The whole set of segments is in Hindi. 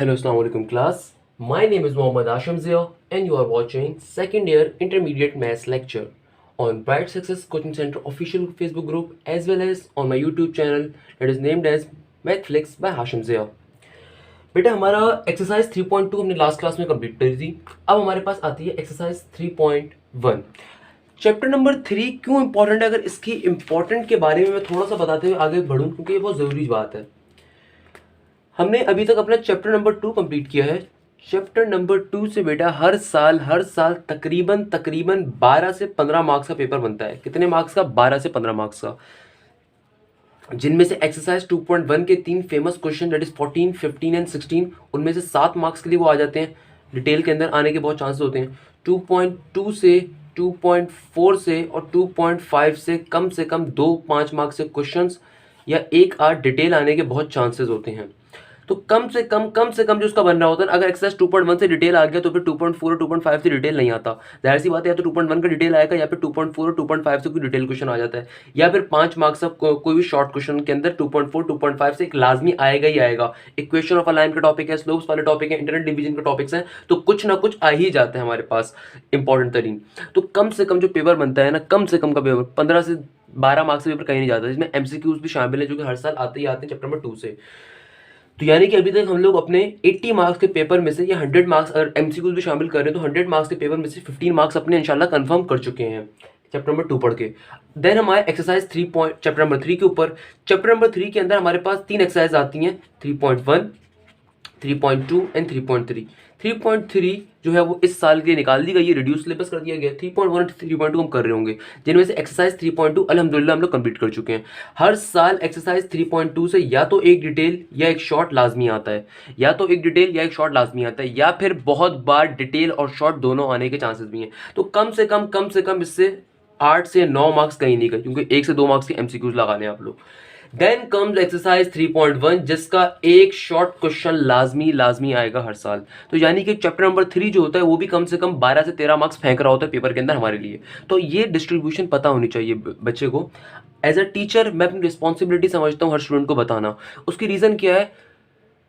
Hello, Assalamu alaikum class. My name is Mohammad Asham Zia and you are watching second year intermediate maths lecture on Bright Success Coaching Center official Facebook group as well as on my YouTube channel that is named as Mathflix by Hashim Zia. बेटा हमारा एक्सरसाइज 3.2 हमने लास्ट क्लास में कंप्लीट करी थी। अब हमारे पास आती है एक्सरसाइज 3.1। चैप्टर नंबर 3 क्यों इंपॉर्टेंट है, अगर इसकी इंपॉर्टेंट के बारे में मैं थोड़ा सा बताते हुए आगे बढ़ूं क्योंकि ये बहुत ज़रूरी बात है। हमने अभी तक अपना चैप्टर नंबर 2 कंप्लीट किया है। चैप्टर नंबर 2 से बेटा हर साल तकरीबन 12 से 15 मार्क्स का पेपर बनता है। कितने मार्क्स का? 12 से 15 मार्क्स का, जिनमें से एक्सरसाइज 2.1 के 3 famous question that is 14, 15 and 16 उनमें से 7 मार्क्स के लिए वो आ जाते हैं। डिटेल के अंदर आने के बहुत चांसेस होते हैं। 2.2 से 2.4 से और 2.5 से कम 2-5 मार्क्स से क्वेश्चंस या एक आध डिटेल आने के बहुत चांसेस होते हैं। तो कम से कम जो उसका बन रहा होता है, अगर एक्सरसाइज 2.1 से डिटेल आ गया तो फिर 2.4 और 2.5 से डिटेल नहीं आता। जाहिर सी बात है, या तो 2.1 का डिटेल आएगा या फिर 2.4 और 2.5 से कोई डिटेल क्वेश्चन आ जाता है, या फिर 5 मार्क्स का कोई भी शॉर्ट क्वेश्चन के अंदर 2.4 2.5 से एक लाजमी आएगा ही आएगा। इक्वेशन ऑफ अ लाइन का टॉपिक है, स्लोप्स वाले टॉपिक है, इंटरनल डिवीजन के टॉपिक्स हैं, तो कुछ ना कुछ आ ही जाता है हमारे पास इंपॉर्टेंट तरीन। तो कम से कम जो पेपर बनता है ना, कम से कम का पेपर 15 से 12 मार्क्स से पेपर कहीं नहीं जाता, जिसमें एमसीक्यूज भी शामिल है जो कि हर साल आते ही आते हैं चैप्टर नंबर 2 से। तो यानी कि अभी तक हम लोग अपने 80 मार्क्स के पेपर में से या 100 मार्क्स अगर एमसीक्यूज भी शामिल कर रहे हैं तो 100 मार्क्स के पेपर में से 15 मार्क्स अपने इंशाल्लाह कंफर्म कर चुके हैं चैप्टर नंबर 2 पढ़ के। देन हमारे एक्सरसाइज 3 पॉइंट चैप्टर नंबर 3 के ऊपर, चैप्टर नंबर 3 के अंदर हमारे पास 3 एक्सरसाइज आती हैं, 3.1, 3.2 एंड 3.3। 3.3 जो है वो इस साल के लिए निकाल दी गई है, रिड्यूस सिलेबस कर दिया गया। 3.1 3.2 हम कर रहे होंगे, जिनमें से एक्सरसाइज 3.2 अल्हम्दुलिल्लाह हम लोग कंप्लीट कर चुके हैं। हर साल एक्सरसाइज 3.2 से या तो एक डिटेल या एक शॉर्ट लाजमी आता है, या तो एक डिटेल या एक शॉर्ट लाजमी आता है, या फिर बहुत बार डिटेल और शॉर्ट दोनों आने के चांसेस भी हैं। तो कम से कम इससे 8 से 9 मार्क्स कहीं नहीं गए, क्योंकि 1 से 2 मार्क्स के एमसीक्यूज लगाने आप लोग। देन कम्स एक्सरसाइज 3.1 जिसका एक शॉर्ट क्वेश्चन लाजमी आएगा हर साल। तो यानी कि चैप्टर नंबर 3 जो होता है वो भी कम से कम 12 से 13 मार्क्स फेंक रहा होता है पेपर के अंदर हमारे लिए। तो ये डिस्ट्रीब्यूशन पता होनी चाहिए बच्चे को। एज अ टीचर मैं अपनी रिस्पॉन्सिबिलिटी समझता हूँ हर स्टूडेंट को बताना। उसकी रीज़न क्या है?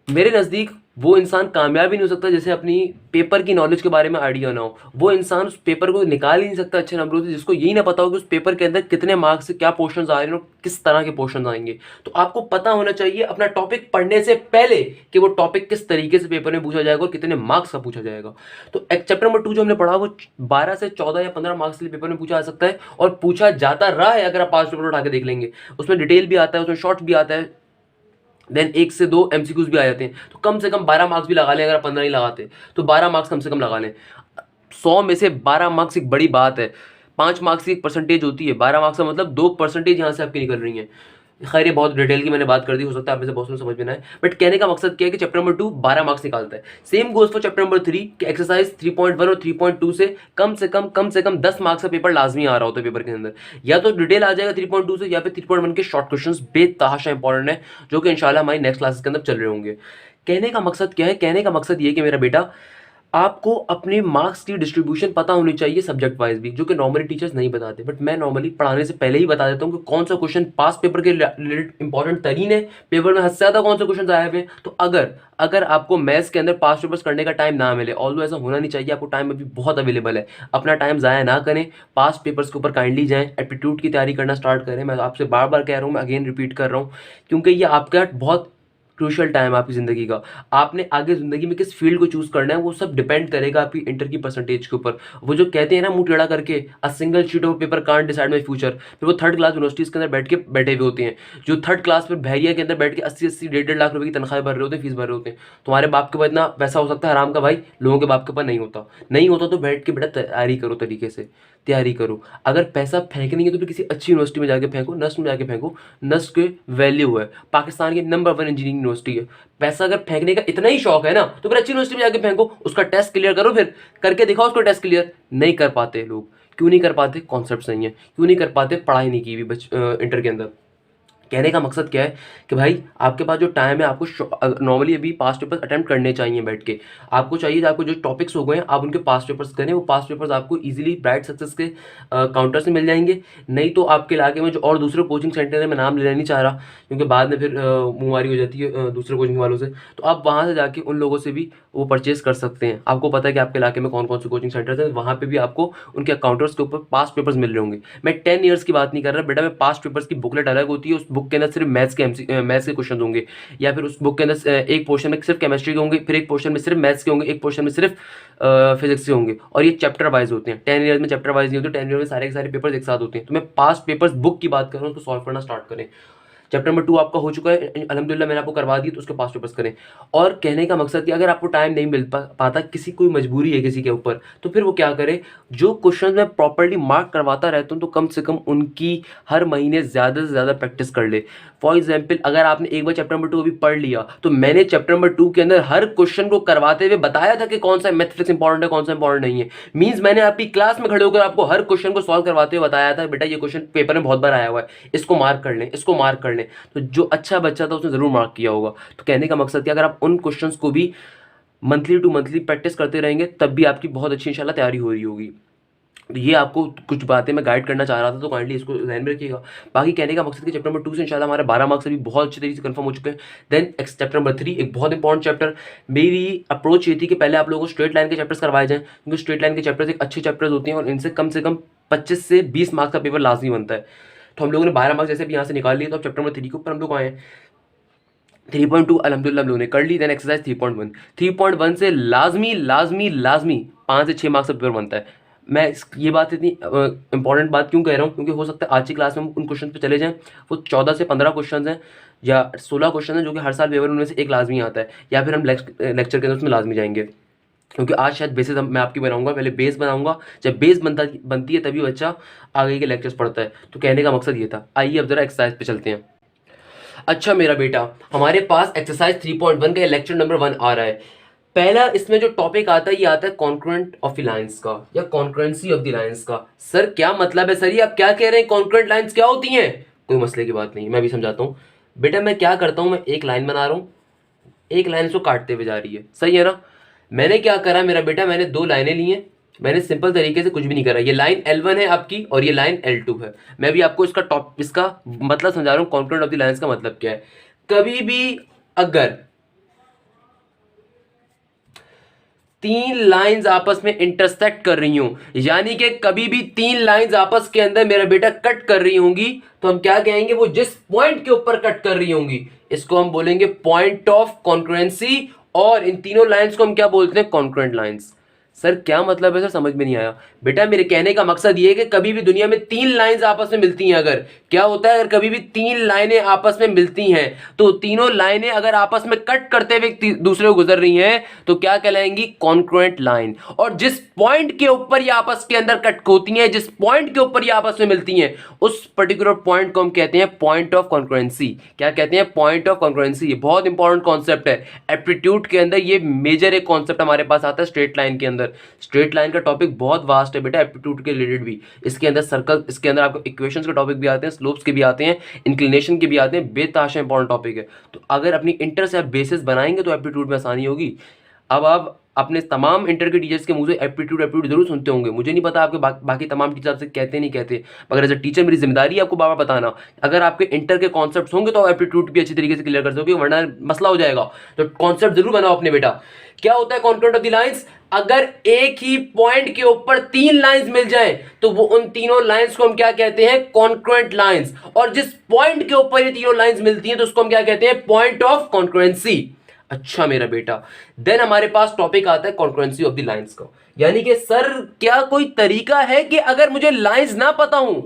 मेरे नज़दीक वो इंसान कामयाब ही नहीं हो सकता जैसे अपनी पेपर की नॉलेज के बारे में आइडिया ना हो। वो इंसान उस पेपर को निकाल ही नहीं सकता अच्छे नंबरों से जिसको यही ना पता हो कि उस पेपर के अंदर कितने मार्क्स से क्या पोर्शंस आ रहे हैं और किस तरह के पोर्शंस आएंगे। तो आपको पता होना चाहिए अपना टॉपिक पढ़ने से पहले कि वो टॉपिक किस तरीके से पेपर में पूछा जाएगा और कितने मार्क्स का पूछा जाएगा। तो एक चैप्टर नंबर 2 जो हमने पढ़ा वो 12 से 14 या 15 मार्क्स के लिए पेपर में पूछा जा सकता है और पूछा जाता रहा है। अगर आप 5 पेपर उठा के देख लेंगे, उसमें डिटेल भी आता है, उसमें शॉर्ट भी आता है, देन 1 से 2 एमसीक्यूज भी आ जाते हैं। तो कम से कम 12 मार्क्स भी लगा लें। अगर आप 15 नहीं लगाते तो 12 मार्क्स कम से कम लगा लें। 100 में से 12 मार्क्स एक बड़ी बात है। 5 मार्क्स की एक परसेंटेज होती है, 12 मार्क्स का मतलब 2% यहाँ से आपकी निकल रही हैं। खैर ये बहुत डिटेल की मैंने बात कर दी, हो सकता है आप में से बहुत समझ में ना आए, बट कहने का मकसद क्या है कि चैप्टर नंबर 2 12 मार्क्स निकालता है। Same goes for chapter number 3 कि एक्सरसाइज 3.1 और 3.2 से कम से कम 10 मार्क्स का पेपर लाजमी आ रहा होता है पेपर के अंदर। या तो डिटेल आ जाएगा 3.2 से, या फिर 3.1 के शॉर्ट क्वेश्चंस बेतहाशा इंपॉर्टेंट है जो कि इंशाल्लाह हमारी नेक्स्ट क्लासेस के अंदर चल रहे होंगे। कहने का मकसद क्या है? कहने का मकसद ये कि मेरा बेटा आपको अपने मार्क्स की डिस्ट्रीब्यूशन पता होनी चाहिए सब्जेक्ट वाइज भी, जो कि नॉर्मली टीचर्स नहीं बताते, बट मैं नॉर्मली पढ़ाने से पहले ही बता देता हूँ कि कौन सा क्वेश्चन पास पेपर के रिलेटेड इंपॉर्टेंट तरीन है, पेपर में हद से ज़्यादा कौन से क्वेश्चन आए हुए हैं। तो अगर आपको मैथ्स के अंदर पास पेपर्स करने का टाइम ना मिले, ऑल्दो ऐसा होना नहीं चाहिए, आपको टाइम अभी बहुत अवेलेबल है, अपना टाइम ज़ाया ना करें, पास पेपर्स के ऊपर काइंडली जाएं, एप्टीट्यूड की तैयारी करना स्टार्ट करें। मैं आपसे बार बार कह रहा हूँ, मैं अगेन रिपीट कर रहा हूँ, क्योंकि ये आपका बहुत क्रूशियल टाइम है आपकी ज़िंदगी का। आपने आगे ज़िंदगी में किस फील्ड को चूज़ करना है वो सब डिपेंड करेगा आपकी इंटर की परसेंटेज के ऊपर। वो जो कहते हैं ना मुंह टेढ़ा करके, a single sheet of paper can't decide my future, फिर वो थर्ड क्लास यूनिवर्सिटीज़ के अंदर बैठे हुए होते हैं, जो थर्ड क्लास में बहरिया के अंदर बैठ के 80-80 1.5 लाख रुपए की तनख्वाह भर रहे होते हैं, फीस भर रहे होते हैं। तुम्हारे बाप के पास इतना पैसा हो सकता है हराम का भाई, लोगों के बाप के पास नहीं होता तो बैठ के बेटा तैयारी करो, तरीके से तैयारी करो। अगर पैसा फेंकनी है तो फिर किसी अच्छी यूनिवर्सिटी में जाके फेंको, नस्ट में जाके फेंको। नस्ट के वैल्यू है, पाकिस्तान की नंबर 1 इंजीनियरिंग यूनिवर्सिटी है। पैसा अगर फेंकने का इतना ही शौक है ना तो फिर अच्छी यूनिवर्सिटी में जाके फेंको, उसका टेस्ट क्लियर करो, फिर करके दिखाओ उसको टेस्ट क्लियर। नहीं कर पाते लोग, क्यों नहीं कर पाते? कॉन्सेप्ट्स नहीं है। क्यों नहीं कर पाते? पढ़ाई नहीं की हुई इंटर के अंदर। कहने का मकसद क्या है कि भाई आपके पास जो टाइम है, आपको नॉर्मली अभी पास्ट पेपर्स अटेम्प्ट करने चाहिए बैठ के। आपको चाहिए कि आपको जो टॉपिक्स हो गए हैं आप उनके पास्ट पेपर्स करें, वो पास्ट पेपर्स आपको इजीली ब्राइट सक्सेस के काउंटर से मिल जाएंगे। नहीं तो आपके इलाके में जो और दूसरे कोचिंग सेंटर है, मैं नाम लेना नहीं चाह रहा क्योंकि बाद में फिर मुंहमारी हो जाती है दूसरे कोचिंग वालों से, तो आप वहाँ से जाके उन लोगों से भी वो परचेज कर सकते हैं। आपको पता है कि आपके इलाके में कौन कौन से कोचिंग सेंटर्स हैं, वहाँ पे भी आपको उनके काउंटर्स के ऊपर पास्ट पेपर्स मिल रहे होंगे। मैं 10 ईयर्स की बात नहीं कर रहा बेटा, मैं पास्ट पेपर्स की बुकलेट अलग होती है, उस बुक के अंदर सिर्फ मैथ्स के क्वेश्चन होंगे, या फिर उस बुक के अंदर एक पोर्शन में सिर्फ केमिस्ट्री के होंगे, फिर एक पोर्शन में सिर्फ मैथ्स के होंगे, एक पोर्शन में सिर्फ फिजिक्स के होंगे, और ये चैप्टर वाइज होते हैं। 10 ईयर में चैप्टर वाइज नहीं होते, 10 ईयर में सारे के सारे पेपर्स एक साथ होते हैं। तो मैं पास्ट पेपर्स बुक की बात कर रहा हूँ, उसको सॉल्व करना स्टार्ट करें। चैप्टर नंबर 2 आपका हो चुका है अल्हम्दुलिल्लाह, मैंने आपको करवा दी, तो उसके पास पेपर्स करें। और कहने का मकसद कि अगर आपको टाइम नहीं मिल पाता, किसी कोई मजबूरी है किसी के ऊपर, तो फिर वो क्या करे, जो क्वेश्चन मैं प्रॉपर्ली मार्क करवाता रहता हूँ तो कम से कम उनकी हर महीने ज़्यादा से ज़्यादा प्रैक्टिस कर ले। फॉर एग्जाम्पल, अगर आपने एक बार चैप्टर नंबर 2 अभी पढ़ लिया, तो मैंने चैप्टर नंबर 2 के अंदर हर क्वेश्चन को करवाते हुए बताया था कि कौन सा मैथमेटिक्स इंपॉर्टेंट है, कौन सा इंपॉर्टेंट नहीं है। मीन्स मैंने आपकी क्लास में खड़े होकर आपको हर क्वेश्चन को सॉल्व करवाते हुए बताया था, बेटा ये क्वेश्चन पेपर में बहुत बार आया हुआ है, इसको मार्क कर लें, इसको मार्क कर लें। तो जो अच्छा बच्चा था उसने जरूर मार्क किया होगा। तो कहने का मकसद कि अगर आप उन क्वेश्चंस को भी मंथली टू मंथली प्रैक्टिस करते रहेंगे, तब भी आपकी बहुत अच्छी इंशाल्लाह तैयारी हो रही होगी। तो ये आपको कुछ बातें मैं गाइड करना चाह रहा था, तो काइंडली इसको ध्यान में रखिएगा। बाकी कहने का मकसद कि चैप्टर नंबर 2 से इंशाल्लाह हमारे 12 मार्क्स अभी बहुत अच्छी तरीके से कंफर्म हो चुके हैं। देन चैप्टर नंबर 3 एक बहुत इंपॉर्टेंट चैप्टर। मेरी अप्रोच ये थी कि पहले आप लोगों को स्ट्रेट लाइन के चैप्टर्स करवाए जाएं, क्योंकि स्ट्रेट लाइन के चैप्टर्स एक अच्छे चैप्टर्स होते हैं और इनसे कम 25 से 20 मार्क्स का पेपर लाजमी बनता है। तो हम लोगों ने 12 मार्क्स जैसे भी यहाँ से निकाल लिए, तो अब चैप्टर नंबर 3 के ऊपर हम लोग आए हैं। 3.2 अल्हम्दुलिल्लाह हम लोगों ने कर ली। देन एक्सरसाइज 3.1, 3.1 से लाजमी लाजमी लाजमी 5 से 6 मार्क्स का पेपर बनता है। मैं ये बात इतनी इंपॉर्टेंट बात क्यों कह रहा हूँ, क्योंकि हो सकता है आज की क्लास में हम उन क्वेश्चन पे चले जाएं, वो 14 से 15 क्वेश्चन हैं या 16 क्वेश्चन हैं जो कि हर साल पेपर उनमें से एक लाजमी आता है, या फिर हम लेक्चर के अंदर उसमें लाजमी जाएंगे। क्योंकि आज शायद बेसिस मैं आपकी बनाऊंगा, पहले बेस बनाऊंगा, जब बेस बनती है तभी बच्चा आगे के लेक्चर्स पढ़ता है। तो कहने का मकसद ये था। आइए अब जरा एक्सरसाइज पे चलते हैं। अच्छा मेरा बेटा, हमारे पास एक्सरसाइज 3.1 का लेक्चर नंबर 1 आ रहा है। पहला इसमें जो टॉपिक आता है, ये आता है कॉन्करेंट ऑफ द लाइंस का या कॉन्करेंसी ऑफ द लाइंस का। सर क्या मतलब है, सर ये आप क्या कह रहे हैं, कॉन्करेंट लाइंस क्या होती हैं? कोई मसले की बात नहीं, मैं भी समझाता हूँ। बेटा मैं क्या करता हूँ, मैं एक लाइन बना रहा हूँ, एक लाइन इसको काटते हुए जा रही है, सही है ना। मैंने क्या करा मेरा बेटा, मैंने 2 लाइनें ली हैं, मैंने सिंपल तरीके से कुछ भी नहीं करा। ये लाइन L1 है आपकी और ये लाइन L2 है। मैं भी आपको इसका मतलब समझा रहा हूँ, कॉन्करेंट ऑफ द लाइंस का मतलब क्या है। कभी भी अगर 3 लाइंस आपस में इंटरसेक्ट कर रही हूं, यानी कि कभी भी 3 लाइंस आपस के अंदर मेरा बेटा कट कर रही होंगी, तो हम क्या कहेंगे, वो जिस पॉइंट के ऊपर कट कर रही होंगी इसको हम बोलेंगे पॉइंट ऑफ कॉन्करेंसी, और इन तीनों लाइंस को हम क्या बोलते हैं, कॉन्करेंट लाइंस। सर क्या मतलब है सर, समझ में नहीं आया। बेटा मेरे कहने का मकसद ये है कि कभी भी दुनिया में 3 लाइंस आपस में मिलती हैं, अगर क्या होता है, अगर कभी भी 3 लाइनें आपस में मिलती हैं, तो तीनों लाइनें अगर आपस में कट करते हुए दूसरे को गुजर रही हैं, तो क्या कहलाएंगी, कॉन्करेंट लाइन। और जिस पॉइंट के ऊपर ये आपस के अंदर कट होती हैं, जिस पॉइंट के ऊपर ये आपस में मिलती हैं, उस पर्टिकुलर पॉइंट को हम कहते हैं पॉइंट ऑफ कॉन्करेंसी। क्या कहते हैं, पॉइंट ऑफ कॉन्करेंसी। ये बहुत इंपॉर्टेंट कॉन्सेप्ट है एप्टीट्यूड के अंदर, ये मेजर एक कॉन्सेप्ट हमारे पास आता है स्ट्रेट लाइन के अंदर। स्ट्रेट लाइन का टॉपिक बहुत वास्ट है बेटा, एप्टीट्यूड के रिलेटेड भी। इसके अंदर सर्कल, इसके अंदर आपको इक्वेशंस के टॉपिक भी आते हैं, स्लोप्स के भी आते हैं, इंक्लिनेशन के भी आते हैं, बेताशा इंपॉर्टेंट टॉपिक है। तो अगर अपनी इंटर से आप बेसिस बनाएंगे तो एप्टीट्यूड में आसानी होगी। अब आप अपने तमाम इंटर के टीचर्स के मुंह से एप्टीट्यूड जरूर सुनते होंगे, मुझे नहीं पता आपके बाकी तमाम टीचर आपसे कहते नहीं कहते, मगर एज अ टीचर मेरी जिम्मेदारी है आपको बाबा बताना। अगर आपके इंटर के कॉन्सेप्ट्स होंगे तो आप एप्टीट्यूड भी अच्छी तरीके से क्लियर कर सकोगे, वरना मसला हो जाएगा। तो कॉन्सेप्ट जरूर बनाओ अपने बेटा। क्या होता है कॉन्करेंट ऑफ द लाइंस, अगर एक ही पॉइंट के ऊपर 3 लाइंस मिल जाएं, तो वो उन तीनों लाइंस को हम क्या कहते हैं, कॉन्करेंट लाइंस। और जिस पॉइंट के ऊपर ये तीनों लाइंस मिलती हैं, तो उसको हम क्या कहते हैं, पॉइंट ऑफ कॉन्करेंसी। अच्छा मेरा बेटा, देन हमारे पास टॉपिक आता है कॉन्करेंसी ऑफ द लाइंस का, यानी कि सर क्या कोई तरीका है कि अगर मुझे लाइंस ना पता हूं,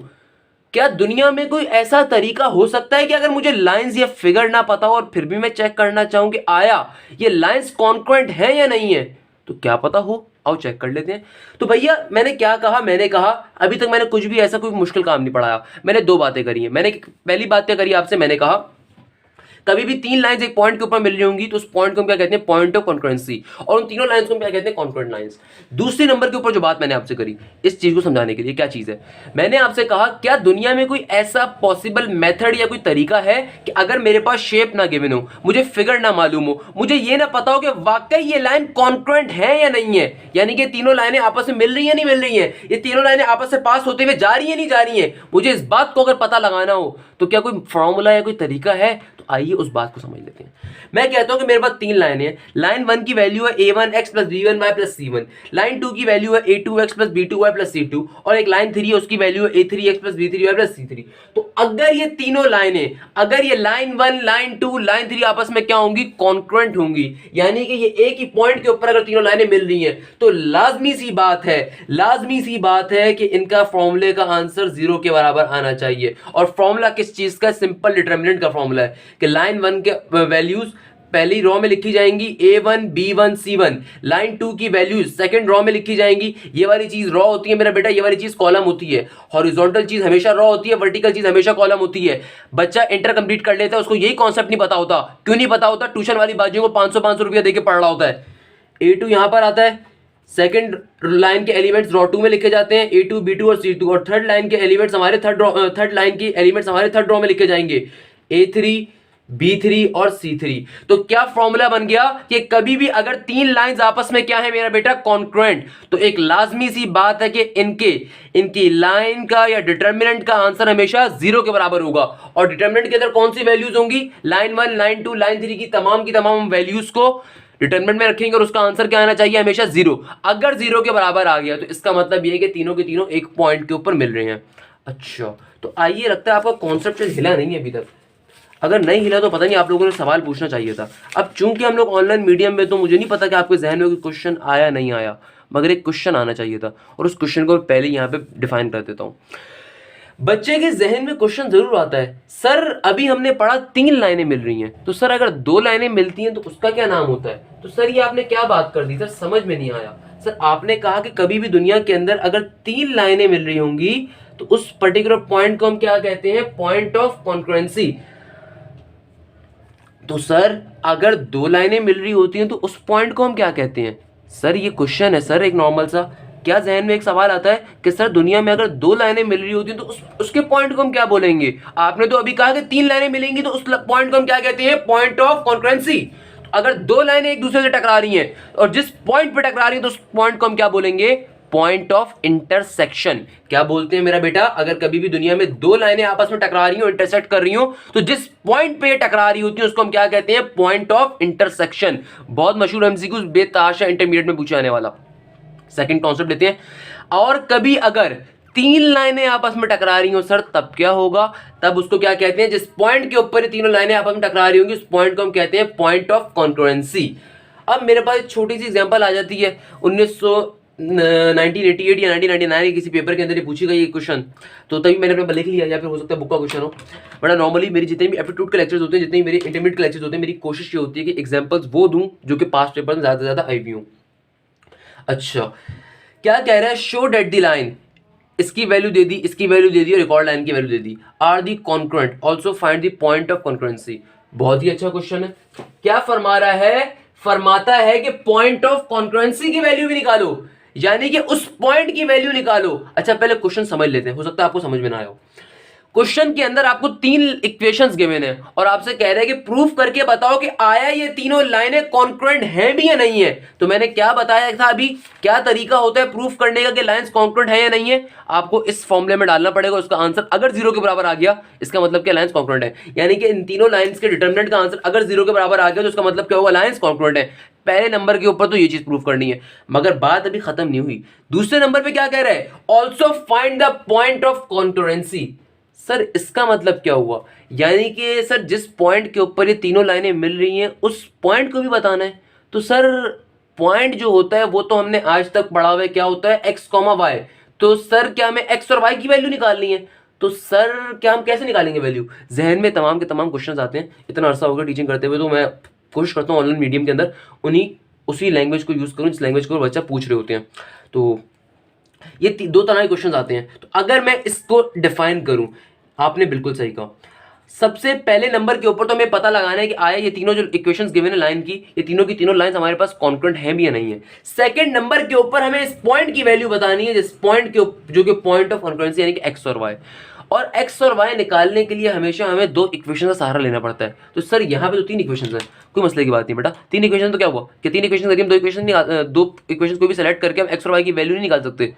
क्या दुनिया में कोई ऐसा तरीका हो सकता है कि अगर मुझे लाइंस या फिगर ना पता हो और फिर भी मैं चेक करना चाहूं कि आया ये लाइंस कॉन्करेंट है या नहीं है, तो क्या पता हो, आओ चेक कर लेते हैं। तो भैया मैंने क्या कहा, मैंने कहा अभी तक मैंने कुछ भी ऐसा कोई मुश्किल काम नहीं पढ़ाया। मैंने 2 बातें करी हैं। मैंने पहली बात क्या करी आपसे, मैंने कहा कभी भी तीन लाइंस एक पॉइंट के ऊपर मिल रही होंगी तो उस पॉइंट को हम क्या कहते हैं, पॉइंट ऑफ कॉन्करेंसी, और उन तीनों लाइंस को हम क्या कहते हैं, कॉन्करेंट लाइंस। दूसरे नंबर के ऊपर जो बात मैंने आपसे करी इस चीज को समझाने के लिए, क्या चीज है, मैंने आपसे कहा क्या दुनिया में कोई ऐसा पॉसिबल मेथड या कोई तरीका है कि अगर मेरे पास शेप ना गिवन हो, मुझे फिगर ना मालूम हो, मुझे ये ना पता हो कि वाकई ये लाइन कॉन्करेंट है या नहीं है, यानी कि तीनों लाइनें आपस में मिल रही है नहीं मिल रही है, ये तीनों लाइनें आपस से पास होते हुए जा रही है नहीं जा रही है, मुझे इस बात को अगर पता लगाना हो तो क्या कोई फॉर्मूला या कोई तरीका है? तो आइए उस बात को समझ लेते हैं। मैं कहता हूं कि मेरे पास तीन लाइनें हैं, लाइन 1 की वैल्यू है a1x plus b1y plus c1, line 2 की वैल्यू है a2x plus b2y plus c2, और एक लाइन 3 है उसकी वैल्यू है a3x plus b3y plus c3। तो अगर ये तीनों लाइनें, अगर ये लाइन 1 लाइन 2 लाइन 3 आपस में क्या होंगी, कॉन्करेंट होंगी, यानी कि ये एक ही पॉइंट के ऊपर अगर तीनों लाइनें मिल रही हैं तो लाजमी सी बात है कि इनका फॉर्मूले का आंसर 0 के बराबर आना चाहिए। और फॉर्मूला किस चीज का, सिंपल डिटरमिनेंट का फॉर्मूला है कि लाइन 1 के वैल्यूज पहली रो में लिखी जाएंगी a1 b1 c1, लाइन 2 की वैल्यूज सेकंड रो में लिखी जाएंगी, ये वाली चीज रो होती है मेरा बेटा, ये वाली चीज कॉलम होती है, हॉरिजॉन्टल चीज हमेशा रो होती है, वर्टिकल चीज हमेशा कॉलम होती है। बच्चा इंटर कंप्लीट कर लेता है, उसको यही कॉन्सेप्ट नहीं पता होता। क्यों नहीं पता होता? ट्यूशन वाली बाजियों को 500 रुपया देके पढ़ रहा होता है। a2 यहां पर आता है, सेकंड लाइन के एलिमेंट्स रो 2 में लिखे जाते हैं a2 b2 और c2, और थर्ड लाइन के एलिमेंट्स हमारे थर्ड लाइन की एलिमेंट्स हमारे थर्ड रो में लिखे जाएंगे a3 b3 और c3। तो क्या फॉर्मूला बन गया कि कभी भी अगर तीन लाइंस आपस में क्या है मेरा बेटा, कॉन्करेंट, तो एक लाजमी सी बात है कि इनकी लाइन का या डिटरमिनेंट का आंसर हमेशा 0 के बराबर होगा। और डिटरमिनेंट के अंदर कौन सी वैल्यूज होंगी, लाइन 1 लाइन 2 लाइन 3 की तमाम वैल्यूज को डिटरमिनेंट में रखेंगे और उसका आंसर क्या आना चाहिए, हमेशा 0। अगर 0 के बराबर आ गया तो इसका मतलब यह है कि तीनों के तीनों एक पॉइंट के ऊपर मिल रहे हैं। अच्छा, तो आइए, लगता है आपका कॉन्सेप्ट हिला नहीं है अभी तक। अगर नहीं हिला तो पता नहीं, आप लोगों ने सवाल पूछना चाहिए था। अब चूंकि हम लोग ऑनलाइन मीडियम में, तो मुझे नहीं पता कि आपके जहन में कोई क्वेश्चन आया नहीं आया, मगर एक क्वेश्चन आना चाहिए था, और उस क्वेश्चन को पहले यहाँ पे डिफाइन कर देता हूँ। बच्चे के जहन में क्वेश्चन जरूर आता है, सर अभी हमने पढ़ा तीन लाइनें मिल रही हैं, तो सर अगर दो लाइनें मिलती हैं तो उसका क्या नाम होता है? तो सर ये आपने क्या बात कर दी, सर समझ में नहीं आया। सर आपने कहा कि कभी भी दुनिया के अंदर अगर तीन लाइनें मिल रही होंगी तो उस पर्टिकुलर पॉइंट को हम क्या कहते हैं, पॉइंट ऑफ कॉन्करेंसी। तो सर अगर दो लाइनें मिल रही होती हैं तो उस पॉइंट को हम क्या कहते हैं? सर ये क्वेश्चन है सर, एक नॉर्मल सा। क्या जहन में एक सवाल आता है कि सर दुनिया में अगर दो लाइनें मिल रही होती हैं तो उसके पॉइंट को हम क्या बोलेंगे? आपने तो अभी कहा कि तीन लाइनें मिलेंगी तो उस पॉइंट को हम क्या कहते हैं, पॉइंट ऑफ कॉन्करेंसी। अगर दो लाइनें एक दूसरे से टकरा रही हैं और जिस पॉइंट पे टकरा रही हैं तो उस पॉइंट को हम क्या बोलेंगे, पॉइंट ऑफ इंटरसेक्शन। क्या बोलते हैं मेरा बेटा, अगर कभी भी दुनिया में दो लाइनें आपस में टकरा रही हो, इंटरसेक्ट कर रही हो, तो जिस पॉइंट पे टकरा रही होती है उसको हम क्या कहते हैं, पॉइंट ऑफ इंटरसेक्शन। बहुत मशहूर एमसीक्यू, बेतहाशा इंटरमीडिएट में पूछे जाने वाला। सेकंड कॉन्सेप्ट लेते हैं, और कभी अगर तीन लाइनें आपस में टकरा रही हो सर तब क्या होगा? तब उसको क्या कहते हैं, जिस पॉइंट के ऊपर ये तीनों लाइनें आपस में टकरा रही होंगी उस पॉइंट को हम कहते हैं पॉइंट ऑफ कॉन्करेंसी। अब मेरे पास एक छोटी सी एग्जांपल आ जाती है, 1988 या 1999 किसी पेपर के अंदर ये पूछी गई क्वेश्चन, तो तभी मैंने अपना लिख लिया, या फिर हो सकता है बुक का क्वेश्चन हो। बड़ा नॉर्मली मेरी जितने भी एप्टीट्यूड के लेक्चर्स होते हैं, जितने मेरे इंटरमीडिएट के लेक्चर्स होते हैं, मेरी कोशिश ये होती है कि एग्जांपल्स वो दूं जो कि पास्ट पेपर में ज्यादा से ज्यादा आई हुई हूं। अच्छा, क्या कह रहा है, शो डेट दी लाइन, इसकी वैल्यू दे दी, इसकी वैल्यू दे दी और रिकॉर्ड लाइन की वैल्यू दे दी, are the concurrent, also find the point of concurrency. बहुत ही अच्छा क्वेश्चन है। क्या फरमा रहा है, फरमाता है कि पॉइंट ऑफ कॉन्करेंसी की वैल्यू भी निकालो, यानी कि उस पॉइंट की वैल्यू निकालो। अच्छा पहले क्वेश्चन समझ लेते हैं, हो सकता है आपको समझ में ना आए हो। क्वेश्चन के अंदर आपको तीन इक्वेशंस गिवन है और आपसे कह रहे हैं कि प्रूफ करके बताओ कि आया ये तीनों लाइनें कॉन्करेंट हैं भी या नहीं है। तो मैंने क्या बताया था अभी, क्या तरीका होता है प्रूफ करने का कि लाइंस कॉन्करेंट है या नहीं है? आपको इस फॉर्मूले में डालना पड़ेगा, उसका आंसर अगर 0 के बराबर आ गया इसका मतलब क्या, लाइंस कॉन्करेंट है। यानी कि इन तीनों लाइंस के डिटरमिनेंट का आंसर अगर 0 के बराबर आ गया तो उसका मतलब क्या होगा, लाइंस कॉन्करेंट है। पहले नंबर के ऊपर तो ये चीज प्रूफ करनी है, मगर बात अभी खत्म नहीं हुई। दूसरे नंबर पे क्या कह रहा है, also find the point of concurrency. Sir इसका मतलब क्या हुआ, यानी कि सर जिस पॉइंट के ऊपर ये तीनों लाइनें मिल रही हैं उस पॉइंट को भी बताना है। तो सर पॉइंट जो होता है वो तो हमने आज तक पढ़ा हुआ है, क्या होता है, एक्स कॉमा वाई। तो सर क्या हमें एक्स और वाई की वैल्यू निकालनी है? तो सर क्या हम कैसे निकालेंगे वैल्यू? जहन में तमाम के तमाम क्वेश्चन आते हैं। इतना अरसा होगा टीचिंग करते हुए, तो मैं कोशिश करता हूँ ऑनलाइन मीडियम के अंदर उसी लैंग्वेज को यूज करूँ जिस लैंग्वेज को बच्चा पूछ रहे होते हैं। तो ये दो तरह के क्वेश्चन आते हैं। तो अगर मैं इसको डिफाइन करूं, आपने बिल्कुल सही कहा, सबसे पहले नंबर के ऊपर तो हमें पता लगाना है कि आया ये तीनों जो इक्वेशंस गिवन है लाइन की, ये तीनों की तीनों लाइंस हमारे पास कॉन्करेंट है भी या नहीं है। सेकंड नंबर के ऊपर हमें इस पॉइंट की वैल्यू बतानी है, जिस पॉइंट के जो कि पॉइंट ऑफ कॉन्करेंसी यानी कि एक्स और वाई। और एक्स और वाई निकालने के लिए हमेशा हमें दो इक्वेशन का सहारा लेना पड़ता है। तो सर यहाँ पे तो तीन इक्वेशन है, कोई मसले की बात नहीं बेटा। तीन इक्वेशन तो क्या हुआ कि तीन इक्वेशन करके हम दो इक्वेशन को भी सेलेक्ट करके हम एक्स और वाई की वैल्यू नहीं निकाल सकते?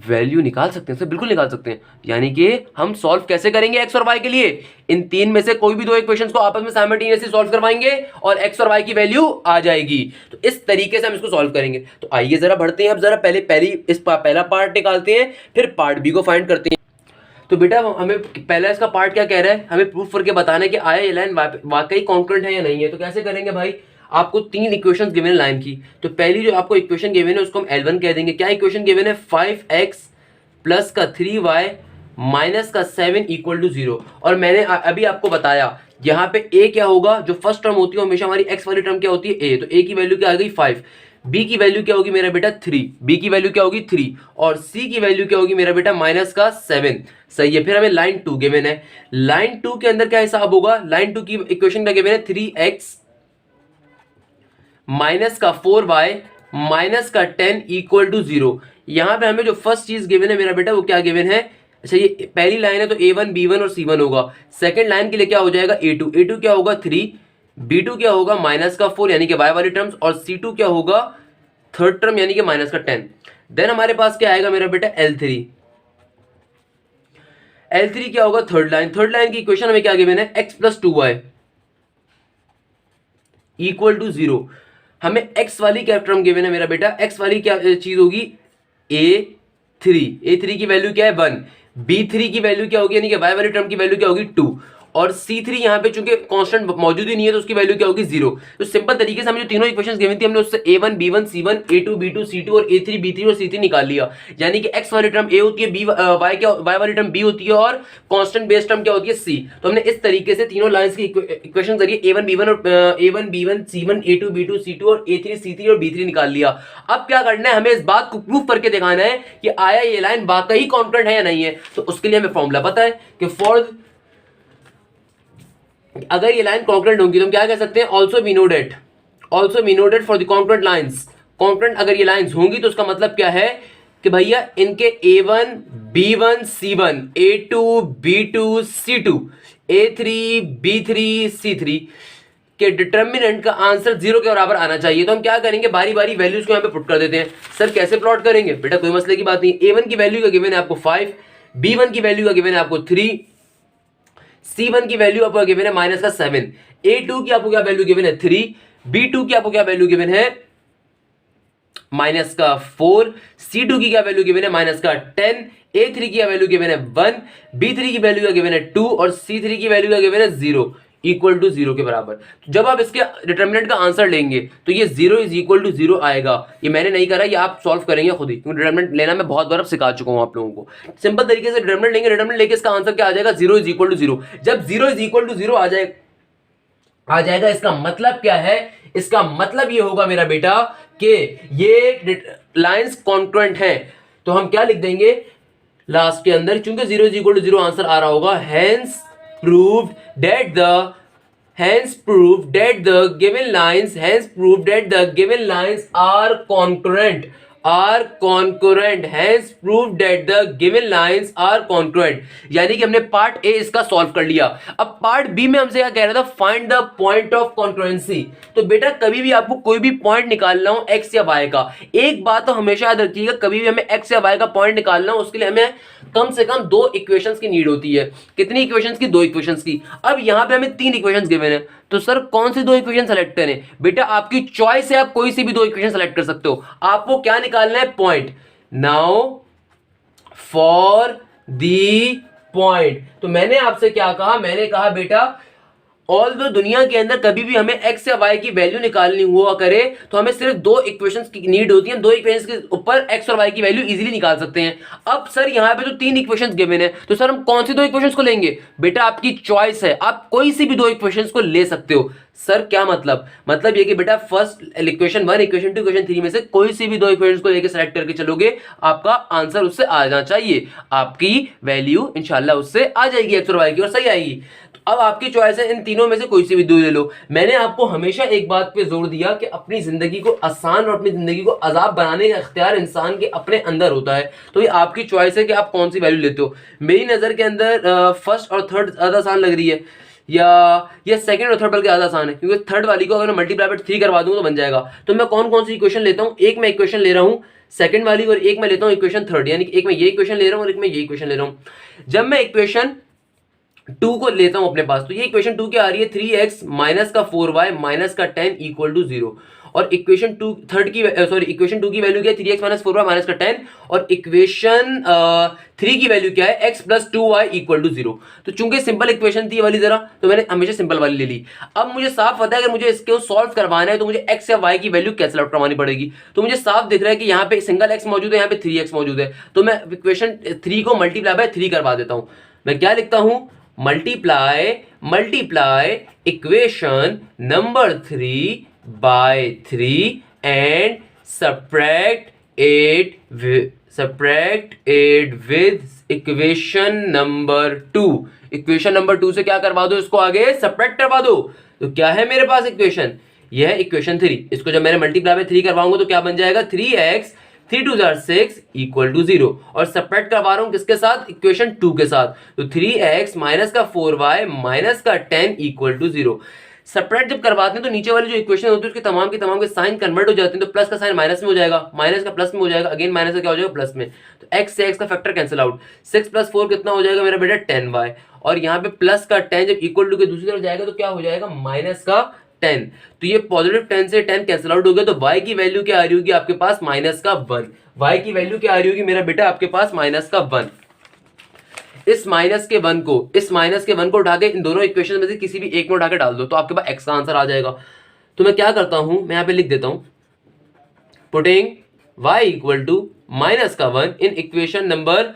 वैल्यू निकाल सकते हैं सर, बिल्कुल निकाल सकते हैं। यानी कि हम सॉल्व कैसे करेंगे एक्स और वाई के लिए? इन तीन में से कोई भी दो इक्वेशंस को आपस में साइमल्टेनियसली सॉल्व करवाएंगे और एक्स और वाई की वैल्यू आ जाएगी। तो इस तरीके से हम इसको सॉल्व करेंगे। तो आइए जरा बढ़ते हैं, अब जरा पहला पार्ट निकालते हैं, फिर पार्ट बी को फाइंड करते हैं। तो बेटा हमें पहला इसका पार्ट क्या कह रहा है, हमें प्रूफ करके बताना है कि आया ये लाइन वाकई कॉन्करेंट है या नहीं है। तो कैसे करेंगे भाई? आपको तीन इक्वेशंस गिवन है लाइन की। तो पहली जो आपको इक्वेशन गिवन है उसको हम L1 कह देंगे। क्या इक्वेशन गिवन है? 5x प्लस का 3y माइनस का 7 इक्वल टू 0। और मैंने अभी आपको बताया यहाँ पे a क्या होगा, जो फर्स्ट टर्म होती है हमेशा हमारी x वाली टर्म क्या होती है? a। तो a की वैल्यू क्या आ गई? 5। b की वैल्यू क्या होगी मेरा बेटा? 3। b की वैल्यू क्या होगी? 3। और c की वैल्यू क्या होगी मेरा बेटा? माइनस का 7। सही है। फिर हमें लाइन 2 गिवन है। लाइन 2 के अंदर क्या हिसाब होगा? लाइन 2 की इक्वेशन क्या गिवन है? 3x माइनस का 4y माइनस का 10 इक्वल टू 0। यहां पे हमें जो फर्स्ट चीज गिवन है मेरा बेटा वो क्या गिवन है? अच्छा, ये पहली लाइन है तो a1 b1 और c1 होगा। सेकंड लाइन के लिए क्या हो जाएगा? a2 क्या होगा? 3। b2 क्या होगा? माइनस का 4 यानी कि y वाली टर्म्स। और c2 क्या होगा? थर्ड टर्म यानी कि माइनस का 10। देन हमारे पास क्या आएगा मेरा बेटा? L3 क्या होगा? थर्ड लाइन की इक्वेशन हमें क्या गिवन है? x plus 2y equal to 0। हमें x वाली क्या टर्म गिवन है मेरा बेटा? x वाली क्या चीज होगी? a3 की वैल्यू क्या है? 1। b3 की वैल्यू क्या होगी? यानी कि y वाली टर्म की वैल्यू क्या होगी? 2। और c3 यहां पे चूंकि कांस्टेंट मौजूद ही नहीं है तो उसकी वैल्यू क्या होगी? 0। तो सिंपल तरीके से हमें जो तीनों इक्वेशंस गिवन थी हमने उससे a1 b1 c1 a2 b2 c2 और a3 b3 और c3 निकाल लिया। यानी कि x वाली टर्म a होती है, y वाली टर्म b होती है और कांस्टेंट बेस टर्म क्या होती है? c। तो हमने इस तरीके से तीनों लाइंस की इक्वेशन करिए a1 b1 और a1 b1 c1 a2 b2 c2 और a3 c3 और b3 निकाल लिया। अब क्या करना है? हमें इस बात को प्रूफ करके दिखाना है कि आया ये लाइन वाकई कॉन्करेंट है या नहीं है। तो उसके लिए हमें फॉर्मूला पता है कि अगर ये लाइन कॉन्करेंट होगी तो हम क्या कह सकते हैं? Also we know that for the concurrent lines. Concurrent अगर ये लाइंस होंगी तो उसका मतलब क्या है कि भैया इनके a1 b1 c1 a2 b2 c2 a3 b3 c3 के डिटर्मिनेंट का आंसर 0 के बराबर आना चाहिए। तो हम क्या करेंगे? बारी बारी वैल्यूज को यहां पे पुट कर देते हैं। सर कैसे प्लॉट करेंगे? बेटा कोई मसले की बात नहीं। a1 की वैल्यू का गिवन है आपको 5, b1 की वैल्यू का गिवन है आपको 3, C1 की वैल्यू आपको गिवन है माइनस का 7, A2 की आपको क्या वैल्यू गिवन है? 3, B2 की आपको क्या वैल्यू गिवन है? माइनस का 4, C2 की क्या वैल्यू गिवन है? माइनस का 10, A3 की वैल्यू गिवन है 1, B3 की वैल्यू का गिवन है 2 और C3 की वैल्यू का गिवन है 0 इक्वल टू 0 के बराबर। तो जब आप इसके डिटर्मिनेंट का आंसर लेंगे तो ये 0 इज इक्वल टू 0 आएगा। ये मैंने नहीं करा, ये आप सॉल्व करेंगे खुद ही, क्योंकि डिटर्मिनेंट लेना मैं बहुत बार अब सिखा चुका हूं आप लोगों को। सिंपल तरीके से डिटर्मिनेंट लेंगे, डिटर्मिनेंट लेके इसका आंसर क्या आ जाएगा? 0 इज इक्वल टू 0। जब 0 इज इक्वल टू 0 आ जाएगा इसका मतलब क्या है? इसका मतलब ये होगा मेरा बेटा कि ये लाइंस कॉन्करेंट है। तो हम क्या लिख देंगे लास्ट के अंदर? चूंकि 0 इज इक्वल टू 0 आंसर आ रहा होगा, hence proved that the given lines are concurrent, hence proved that the given lines are concurrent। यानी कि हमने पार्ट ए इसका सॉल्व कर लिया। अब पार्ट बी में हमसे क्या कह रहा था? Find the point of concurrency. तो बेटा कभी भी आपको कोई भी पॉइंट निकालना हो एक्स या वाई का, एक बात तो हमेशा याद रखिएगा, कभी भी हमें एक्स या वाई का पॉइंट निकालना हो उसके लिए हमें कम से कम दो इक्वेशंस की नीड होती है। कितनी इक्वेशंस की? दो इक्वेशंस की। अब यहां पे हमें तीन इक्वेशंस गिवन है, तो सर कौन सी दो इक्वेशन सेलेक्ट करें? बेटा आपकी चॉइस है, आप कोई सी भी दो इक्वेशन सेलेक्ट कर सकते हो। आपको क्या निकालना है? Point. Now for the point, तो मैंने आपसे क्या कहा? मैंने कहा बेटा ऑल्दो दुनिया के अंदर कभी भी हमें एक्स या वाई की वैल्यू निकालनी हुआ करे तो हमें सिर्फ दो इक्वेशंस की नीड होती है। दो इक्वेशंस के ऊपर एक्स और वाई की वैल्यू इजीली निकाल सकते हैं। अब सर यहाँ पे तो तीन इक्वेशंस गिवन है, तो सर हम कौन सी दो इक्वेशंस को लेंगे? बेटा आपकी चॉइस है, आप कोई सी भी दो इक्वेशंस को ले सकते हो। सर क्या मतलब? मतलब ये कि बेटा फर्स्ट इक्वेशन 1, इक्वेशन 2, इक्वेशन 3 में से कोई सी भी दो इक्वेशंस को लेकर सेलेक्ट करके चलोगे, आपका आंसर उससे आ जाना चाहिए, आपकी वैल्यू इंशाल्लाह उससे आ जाएगी एक्स और वाई की, और सही आएगी। अब आपकी चॉइस है, इन तीनों में से कोई सी भी दो ले लो। मैंने आपको हमेशा एक बात पे जोर दिया कि अपनी जिंदगी को आसान और अपनी जिंदगी को अजाब बनाने का इख्तियार इंसान के अपने अंदर होता है। तो ये आपकी चॉइस है कि आप कौन सी वैल्यू लेते हो। मेरी नज़र के अंदर फर्स्ट और थर्ड ज़्यादा आसान लग रही है, या सेकंड और थर्ड बल्कि ज़्यादा आसान है, क्योंकि थर्ड वाली को अगर मैं मल्टीप्लाई बाय 3 करवा दूँ तो बन जाएगा। तो मैं कौन कौन सी इक्वेशन लेता हूँ, एक मैं इक्वेशन ले रहा हूँ सेकंड वाली, और एक मैं लेता हूँ इक्वेशन थर्ड, यानी कि एक मैं ये इक्वेशन ले रहा हूँ और एक मैं ये इक्वेशन ले रहा हूँ। जब मैं इक्वेशन 2 को लेता हूं अपने पास, तो ये इक्वेशन 2 क्या आ रही है, 3x माइनस का 4y माइनस का 10 इक्वल टू 0। और इक्वेशन 2 थर्ड की इक्वेशन 2 की वैल्यू क्या है, 3x माइनस 4y माइनस का 10, और इक्वेशन 3 की वैल्यू क्या है, x plus 2y equal to 0। तो चूंकि सिंपल इक्वेशन थी ये वाली जरा, तो मैंने हमेशा सिंपल वाली ले ली। अब मुझे साफ पता है अगर मुझे इसको सॉल्व करवाना है तो मुझे x या y की वैल्यू कैंसिल आउट करवानी पड़ेगी। तो मुझे साफ दिख रहा है कि यहाँ पे सिंगल x मौजूद है, यहाँ पे 3x मौजूद है, तो मैं इक्वेशन 3 को मल्टीप्लाई बाय 3 करवा देता हूं। मैं क्या लिखता हूं, multiply equation number 3 by 3 and subtract it with equation number 2। Equation number 2 से क्या करवा दो, इसको आगे सब्ट्रैक्ट करवा दो। तो क्या है मेरे पास इक्वेशन, यह है इक्वेशन 3। इसको जब मैंने मल्टीप्लाई बाय 3 करवाऊंगा तो क्या बन जाएगा, 3x 3 2 6 इक्वल टू 0, और सब्ट्रैक्ट करवा रहा हूं किसके साथ, इक्वेशन 2 के साथ। तो 3x माइनस का 4y माइनस का 10 इक्वल टू 0। सब्ट्रैक्ट जब करवाते हैं तो नीचे वाली जो इक्वेशन होती है उसके तमाम के साइन कन्वर्ट हो जाते हैं। तो प्लस का साइन माइनस में हो जाएगा, माइनस का प्लस में हो जाएगा, अगेन माइनस का क्या हो जाएगा, प्लस में। तो x से x का फैक्टर कैंसिल आउट, 6 प्लस 4 कितना हो जाएगा मेरा बेटा, 10y। और यहाँ पे प्लस का 10 जब इक्वल टू के दूसरी तरफ जाएगा तो क्या हो जाएगा, माइनस का 10। तो ये पॉजिटिव 10 से 10 कैंसिल आउट हो गया। तो y की वैल्यू क्या आ रही होगी आपके पास, माइनस का 1। y की वैल्यू क्या आ रही होगी मेरा बेटा आपके पास, माइनस का 1। इस माइनस के 1 को उठा के इन दोनों इक्वेशन में से किसी भी एक में उठा के डाल दो, तो आपके पास x का आंसर आ जाएगा। तो मैं क्या करता हूं, मैं यहां पे लिख देता हूं, putting y equal to minus का 1 इन इक्वेशन नंबर,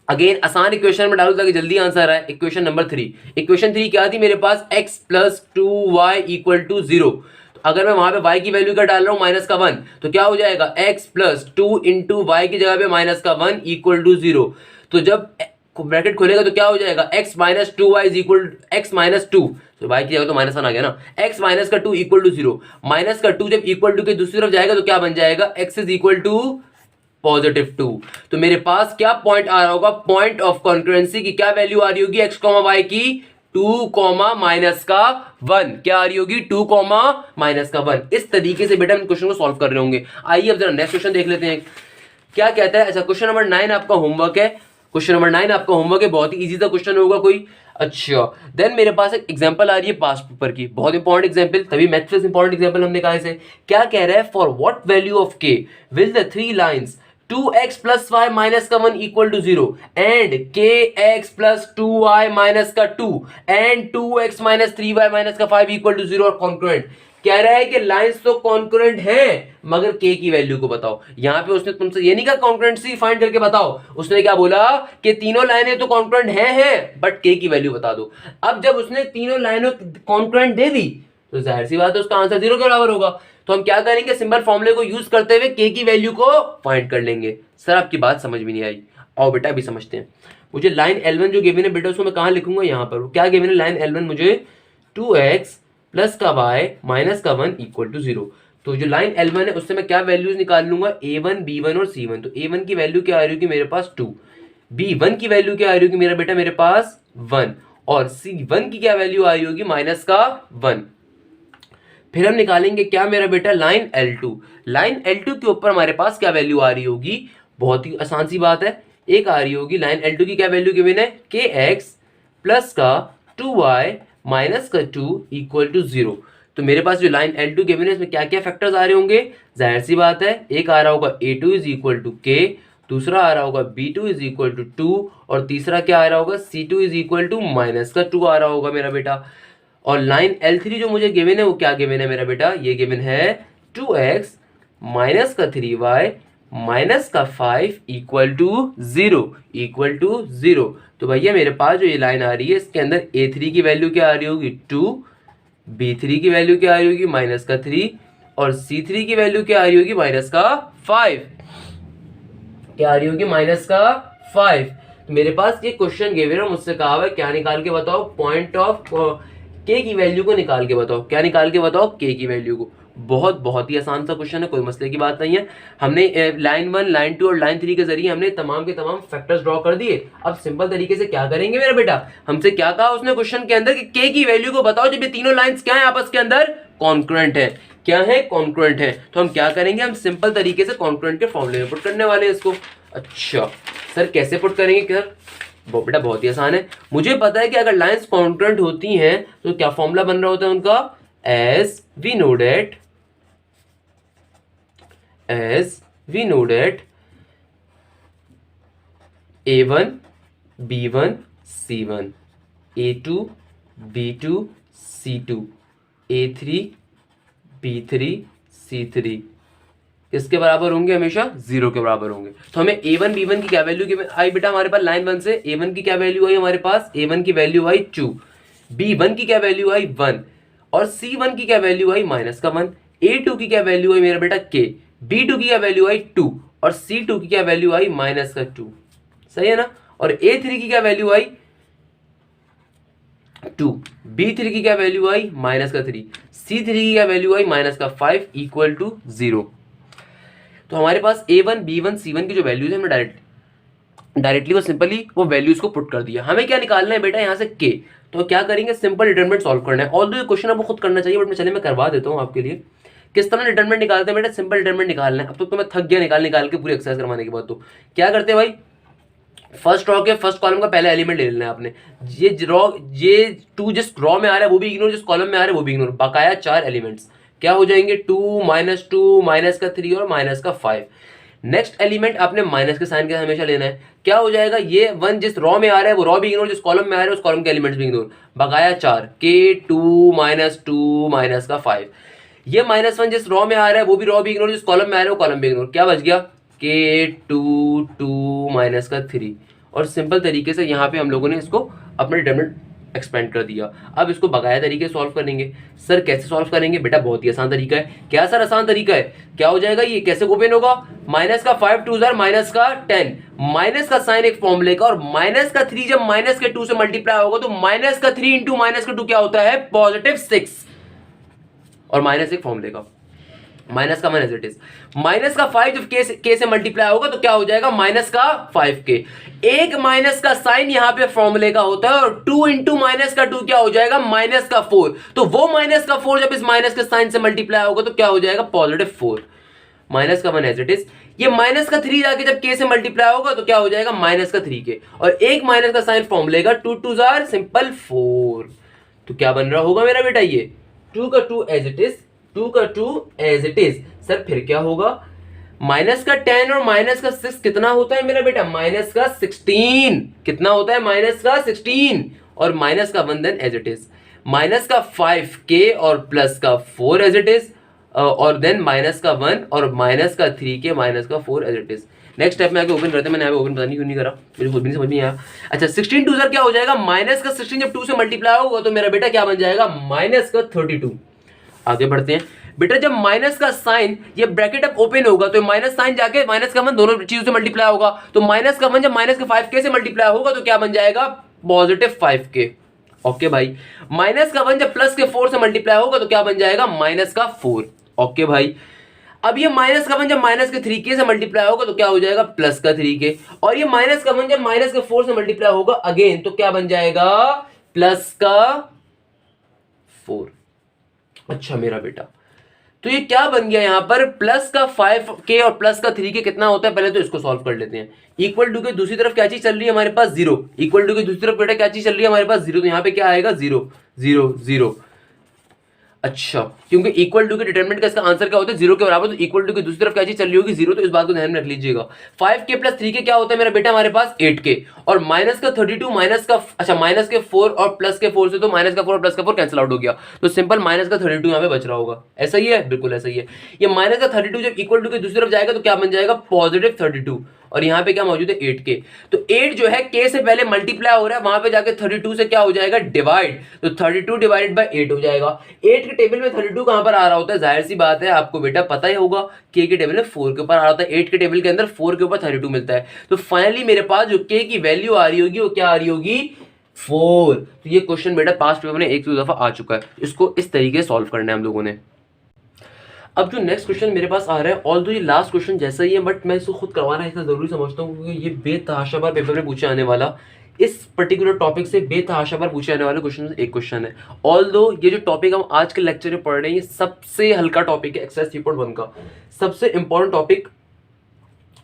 अगेन आसान इक्वेशन में डालो ताकि जल्दी आंसर आए, इक्वेशन नंबर 3। इक्वेशन 3 क्या थी मेरे पास, x plus 2y equal to 0। तो अगर मैं वहां पे y की वैल्यू का डाल रहा हूं माइनस का 1, तो क्या हो जाएगा, x प्लस 2 इंटू वाई की जगह पे माइनस का 1 इक्वल टू 0। तो जब ब्रैकेट खोलेगा तो क्या हो जाएगा, x minus 2y is equal x minus 2, तो y की जगह तो माइनस 1 आ गया ना, x माइनस का 2 इक्वल टू 0। माइनस का 2 जब इक्वल टू के दूसरी तरफ जाएगा तो क्या बन जाएगा, x is equal to positive 2। तो मेरे पास क्या पॉइंट आ रहा होगा, पॉइंट ऑफ कॉन्करेंसी की क्या वैल्यू आ रही होगी x y की, 2 माइनस का 1। क्या आ रही होगी, 2 माइनस का 1। इस तरीके से बेटा हम क्वेश्चन को सॉल्व कर रहे होंगे। आइए अब जरा नेक्स्ट क्वेश्चन देख लेते हैं क्या कहता है। अच्छा, क्वेश्चन नंबर 9 आपका होमवर्क है। क्वेश्चन नंबर 9 आपका होमवर्क है, बहुत ही इजी सा क्वेश्चन होगा कोई। अच्छा, देन मेरे पास एक एग्जांपल आ रही है पास्ट पेपर की, बहुत इंपॉर्टेंट एग्जांपल, तभी मैथ्स से इंपॉर्टेंट एग्जांपल हमने कहा इसे। क्या कह रहा है, for what value of k will the three lines 2x plus y minus का 1 equal to 0 and kx plus 2y minus का 2 and 2x minus 3y minus का 5 इक्वल टू 0 और कॉन्करेंट। कह रहा है कि लाइंस तो कॉन्करेंट हैं मगर k की वैल्यू को बताओ। यहां पे उसने तुमसे ये नहीं कहा कॉन्करेंसी फाइंड करके बताओ, उसने क्या बोला कि तीनों लाइनें तो कॉन्करेंट हैं बट k की वैल्यू बता दो। अब जब उसने तीनों लाइनों कॉन्करेंट दे दी तो जाहिर सी बात है उसका आंसर 0 के बराबर होगा। तो हम क्या करेंगे, सिंपल फॉर्मूले को यूज करते हुए k की वैल्यू को फाइंड कर लेंगे। सर आपकी बात समझ में नहीं आई, आओ बेटा अभी समझते हैं। मुझे लाइन L1 जो गिवन है बेटा उसको मैं कहां लिखूंगा, यहां पर। क्या गिवन है लाइन L1 मुझे, 2x प्लस का y माइनस का 1 इक्वल टू 0। तो जो लाइन L1 है उससे मैं क्या वैल्यूज निकाल लूंगा, a1 b1 और c1। तो a1 की वैल्यू क्या आ रही होगी मेरे पास 2, b1 की वैल्यू क्या आ रही होगी मेरा बेटा मेरे पास 1, और c1 की क्या वैल्यू आ रही होगी माइनस का 1। फिर हम निकालेंगे क्या मेरा बेटा, लाइन L2। लाइन L2 के ऊपर हमारे पास क्या वैल्यू आ रही होगी, बहुत ही आसान सी बात है, एक आ रही होगी लाइन L2 की क्या वैल्यू गिवन है, kx प्लस का 2y माइनस का 2 इक्वल टू 0। तो मेरे पास जो लाइन L2 गिवन है इसमें क्या क्या फैक्टर्स आ रहे होंगे, जाहिर सी बात है, एक आ रहा होगा a2 is equal to k, दूसरा आ रहा होगा b2 इज इक्वल टू 2, और तीसरा क्या आ रहा होगा, c2 is equal to minus का 2 आ रहा होगा मेरा बेटा। और लाइन L3 जो मुझे गिवन है वो क्या गिवन है मेरा बेटा, ये गिवन है 2x माइनस का 3y माइनस का 5 इक्वल टू 0। तो भैया मेरे पास जो ये लाइन आ रही है इसके अंदर a3 की वैल्यू क्या आ रही होगी 2, b3 की वैल्यू क्या आ रही होगी माइनस का 3, और c3 की वैल्यू क्या आ रही होगी माइनस का 5, क्या आ रही होगी माइनस का 5। तो मेरे पास ये क्वेश्चन गिवन है, मुझसे कहा हुआ है क्या निकाल के बताओ, पॉइंट ऑफ के की वैल्यू को निकाल के बताओ। क्या निकाल के बताओ? के की वैल्यू को। बहुत ही आसान सा क्वेश्चन है, कोई मसले की बात नहीं है। हमने लाइन 1, लाइन 2 और लाइन 3 के जरिए हमने तमाम के तमाम फैक्टर्स ड्रॉ कर दिए। अब सिंपल तरीके से क्या करेंगे मेरा बेटा, हमसे क्या कहा उसने क्वेश्चन के अंदर कि के की वैल्यू को बताओ जब ये तीनों लाइंस क्या है आपस के अंदर, कॉन्ग्रुएंट है। क्या है? कॉन्ग्रुएंट है। तो हम क्या करेंगे, हम सिंपल तरीके से कॉन्ग्रुएंट के फॉर्मूले में पुट करने वाले हैं इसको। अच्छा सर कैसे पुट करेंगे? क्या बेटा बहुत ही आसान है, मुझे पता है कि अगर लाइंस कॉन्ग्रुएंट होती हैं तो क्या फॉर्मूला बन रहा होता है उनका, as we know date A1 B1 C1, A2 B2 C2, A3 B3 C3 किसके बराबर होंगे? हमेशा 0 के बराबर होंगे। तो हमें A1 B1 की क्या वैल्यू आई बेटा हमारे पास लाइन 1 से? A1 की क्या वैल्यू आई हमारे पास? A1 की वैल्यू आई 2, B1 की क्या वैल्यू आई 1 और C1 की क्या वैल्यू आई -1, A2 की क्या वैल्यू आई मेरा बेटा K, B2 की क्या वैल्यू आई 2 और C2 की क्या वैल्यू आई -2। सही है ना? और A3 की क्या वैल्यू आई 2, B3 की क्या वैल्यू आई -3, C3 की क्या वैल्यू आई -5 इक्वल टू 0। तो हमारे पास A1 B1 C1 की जो वैल्यूज है हमने डायरेक्टली वो सिंपली वो वैल्यूज को पुट कर दिया। हमें क्या निकालना है बेटा यहाँ से K। तो क्या करेंगे, सिंपल डिटरमिनेंट सॉल्व करना है। ऑल्दो ये क्वेश्चन आपको खुद करना चाहिए, बट मैं करवा देता हूँ आपके लिए। किस तरह डिटरमिनेंट निकालते हैं बेटा? सिंपल डिटरमिनेंट निकालना है। अब तो मैं थक गया निकाल के पूरी एक्सरसाइज करवाने के बाद। तो क्या करते हैं भाई, फर्स्ट रॉ के फर्स्ट कॉलम का पहला एलिमेंट ले लेना है आपने। ये 2 जिस रॉ में आ रहा है वो भी इग्नोर, जिस कॉलम में आ रहा है वो भी इग्नोर। बकाया 4 एलिमेंट्स क्या हो जाएंगे, 2 -2 -3 और -5। नेक्स्ट एलिमेंट आपने माइनस के साइन के साथ हमेशा लेना है। क्या हो जाएगा, ये 1 जिस रॉ में आ रहा है वो रॉ भी इग्नोर, जिस कॉलम में आ रहा है उस कॉलम के एलिमेंट्स भी इग्नोर। बकाया 4 के 2 -2 -5। ये -1 जिस रॉ में आ रहा है वो भी रॉ भी इग्नोर, जिस कॉलम में आ रहा है वो कॉलम भी इग्नोर। क्या बच गया, के 2 2 -3। और सिंपल तरीके से यहाँ पे हम लोगों ने इसको अपने डिटरमिनेंट एक्सपेंड कर दिया। अब इसको बकाया तरीके से सॉल्व करेंगे। सर कैसे सॉल्व करेंगे बेटा? बहुत ही आसान तरीका है। क्या सर आसान तरीका है? क्या हो जाएगा, ये कैसे ओपन होगा, -5 2 -10, माइनस का साइन एक फॉर्मूले का, और -3 जब -2 से मल्टीप्लाई होगा तो -3 इंटू -2 क्या होता है, +6 और -1 फॉर्मूले का, -1 एज इट इज। -5 जब के से मल्टीप्लाई होगा तो क्या हो जाएगा, -5k। एक माइनस का साइन यहां पे फॉर्मूले का होता है, और 2 इंटू -2 क्या हो जाएगा, -4। तो वो -4 जब इस माइनस के साइन से मल्टीप्लाई होगा तो क्या हो जाएगा, +4। -1 एज इट इज। ये -3 जाके जब k से मल्टीप्लाई होगा तो क्या हो जाएगा, -3k। और एक माइनस का साइन फॉर्मूले का 2 2 सिंपल 4। तो क्या बन रहा होगा मेरा बेटा, ये 2 का 2 एज इट इज, 2 का 2 एज इट इज। सर फिर क्या होगा, -10 और -6 कितना होता है मेरा बेटा, -16। कितना होता है, -16 और -1 then as it is, -5k और +4 एज इट इज, और देन -1 और -3k -4 as it is. Next step में आगे ओपन करते हैं। मैंने यहाँ पे ओपन पता नहीं क्यों नहीं करा, मेरे खुद भी समझ नहीं आया। अच्छा 16 2 क्या हो जाएगा, -16 जब 2 से मल्टीप्लाई होगा तो मेरा बेटा क्या बन जाएगा, -32। आगे बढ़ते हैं बेटा, जब माइनस का साइन ये ब्रैकेट अब ओपन होगा तो माइनस साइन जाके -1 दोनों चीजों से मल्टीप्लाई होगा, तो -1 जब -5k से मल्टीप्लाई होगा तो क्या बन जाएगा, +5k। ओके भाई, -1 जब +4 से मल्टीप्लाई होगा तो क्या बन जाएगा, -4। ओके भाई, अब ये -1 जब -3k से मल्टीप्लाई होगा तो क्या हो जाएगा, +3k। और ये -1 जब -4 से मल्टीप्लाई होगा अगेन तो क्या बन जाएगा, +4। अच्छा मेरा बेटा, तो ये क्या बन गया यहाँ पर, +5k और +3k कितना होता है, पहले तो इसको सॉल्व कर लेते हैं। इक्वल टू के दूसरी तरफ क्या चीज चल रही है हमारे पास, 0। इक्वल टू के दूसरी तरफ बेटा क्या चीज चल रही है हमारे पास, 0। तो यहाँ पे क्या आएगा, 0 0 0। अच्छा, क्योंकि इक्वल टू के डिटरमिनेंट का इसका आंसर क्या होता है, 0 के बराबर। तो इक्वल टू की दूसरी तरफ क्या चीज चल रही होगी, 0। तो इस बात को ध्यान में रख लीजिएगा। 5k + 3k क्या होता है मेरा बेटा हमारे पास, 8k। और -32 -4 और +4 से तो -4 और +4 कैंसिल आउट हो गया, तो सिंपल -32 यहाँ पे बच रहा होगा। ऐसा ही है, बिल्कुल ऐसा ही है। ये -32 जब इक्वल टू की दूसरी तरफ जाएगा तो क्या बन जाएगा, +32। और यहाँ पे क्या मौजूद है 8k। तो 8 जो है k से पहले मल्टीप्लाई हो रहा है, वहां पे जाके 32 से क्या हो जाएगा डिवाइड, तो 32 डिवाइडेड बाय 8 हो जाएगा। 8 के टेबल में 32 कहां पर आ रहा होता है, जाहिर सी बात है आपको बेटा पता ही होगा, k के टेबल में 4 के ऊपर आ रहा होता है, 8 के टेबल के अंदर 4 के ऊपर 32 मिलता है। तो फाइनली मेरे पास जो k की वैल्यू आ रही होगी वो क्या आ रही होगी 4। तो ये क्वेश्चन बेटा पास्ट पेपर में एक दो दफा आ चुका है, इसको इस तरीके से सॉल्व करना है हम लोगों ने। अब जो नेक्स्ट क्वेश्चन मेरे पास आ रहा है, ऑल दो ये लास्ट क्वेश्चन जैसा ही है, बट मैं इसको खुद करवाना है इसलिए जरूरी समझता हूँ क्योंकि ये बेतहाशा बार पेपर में पूछे आने वाला, इस पर्टिकुलर टॉपिक से बेतहाशा बार पूछे आने वाले क्वेश्चन एक क्वेश्चन है। ऑल दो ये जो टॉपिक हम आज के लेक्चर में पढ़ रहे हैं ये सबसे हल्का टॉपिक है एक्सरसाइज 3.1 का, सबसे इंपॉर्टेंट टॉपिक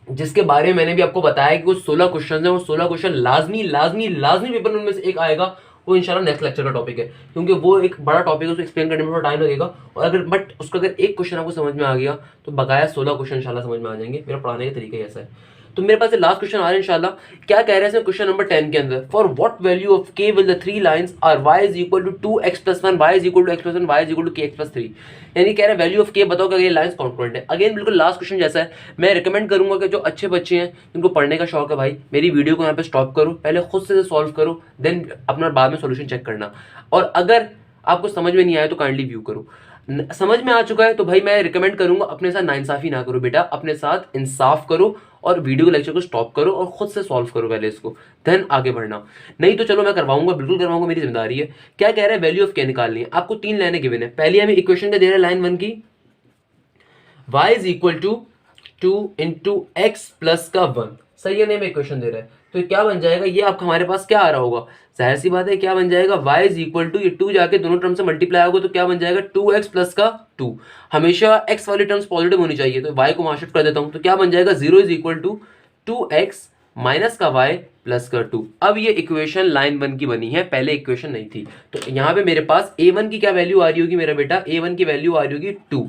जिसके बारे में मैंने भी आपको बताया कि वो 16 क्वेश्चन है, वो 16 क्वेश्चन लाजमी लाजमी लाजमी पेपर में उनमें से एक आएगा, वो इंशाल्लाह नेक्स्ट लेक्चर का टॉपिक है, क्योंकि वो एक बड़ा टॉपिक है, उसको एक्सप्लेन करने में थोड़ा टाइम लगेगा। और अगर बट उसका अगर एक क्वेश्चन आपको समझ में आ गया तो बकाया 16 क्वेश्चन इंशाल्लाह समझ में आ जाएंगे, मेरा पढ़ाने का तरीका ऐसा है। तो मेरे पास लास्ट क्वेश्चन आ रहा है इंशाल्लाह, क्या कह रहे हैं इसमें क्वेश्चन नंबर 10 के अंदर, for what value of k will the three lines are y is equal to 2x plus 1, y is equal to x plus 1, y is equal to kx plus 3। यानी कह रहे हैं वैल्यू ऑफ k बताओ कि ये लाइंस कॉन्ग्रुएंट है। अगेन बिल्कुल लास्ट क्वेश्चन जैसा है, मैं रिकमेंड करूंगा कि जो अच्छे बच्चे हैं जिनको पढ़ने का शौक है भाई, मेरी वीडियो को यहाँ पे स्टॉप करो, पहले खुद से सॉल्व करो, देन अपना बाद में सॉल्यूशन चेक करना, और अगर आपको समझ में नहीं आया तो काइंडली व्यू करो। समझ में आ चुका है तो भाई मैं रिकमेंड करूंगा अपने साथ नाइंसाफी ना करो बेटा, अपने साथ इंसाफ करो और वीडियो लेक्चर को स्टॉप करो और खुद से सॉल्व करो पहले इसको, देन आगे बढ़ना। नहीं तो चलो मैं करवाऊंगा, बिल्कुल करवाऊंगा, मेरी जिम्मेदारी है। क्या कह रहा है, वैल्यू ऑफ k निकालनी है आपको, 3 लाइनें गिवन है। पहली हमें इक्वेशन का दे रहा है लाइन 1 की, y is equal to 2 into x plus का 1, सही है, नहीं में इक्वेशन दे रहा है तो क्या बन जाएगा, ये आपका हमारे पास क्या आ रहा होगा, जाहिर सी बात है क्या बन जाएगा, y इज इक्वल टू, ये 2 जाके दोनों टर्म से मल्टीप्लाई होगा तो क्या बन जाएगा 2x प्लस का 2। हमेशा x वाली टर्म्स पॉजिटिव होनी चाहिए, तो y को वहां शिफ्ट कर देता हूं, तो क्या बन जाएगा 0 is equal to 2x minus का y प्लस का 2। अब ये इक्वेशन लाइन 1 की बनी है, पहले इक्वेशन नहीं थी। तो यहाँ पे मेरे पास a1 की क्या वैल्यू आ रही होगी मेरा बेटा, a1 की वैल्यू आ रही होगी 2,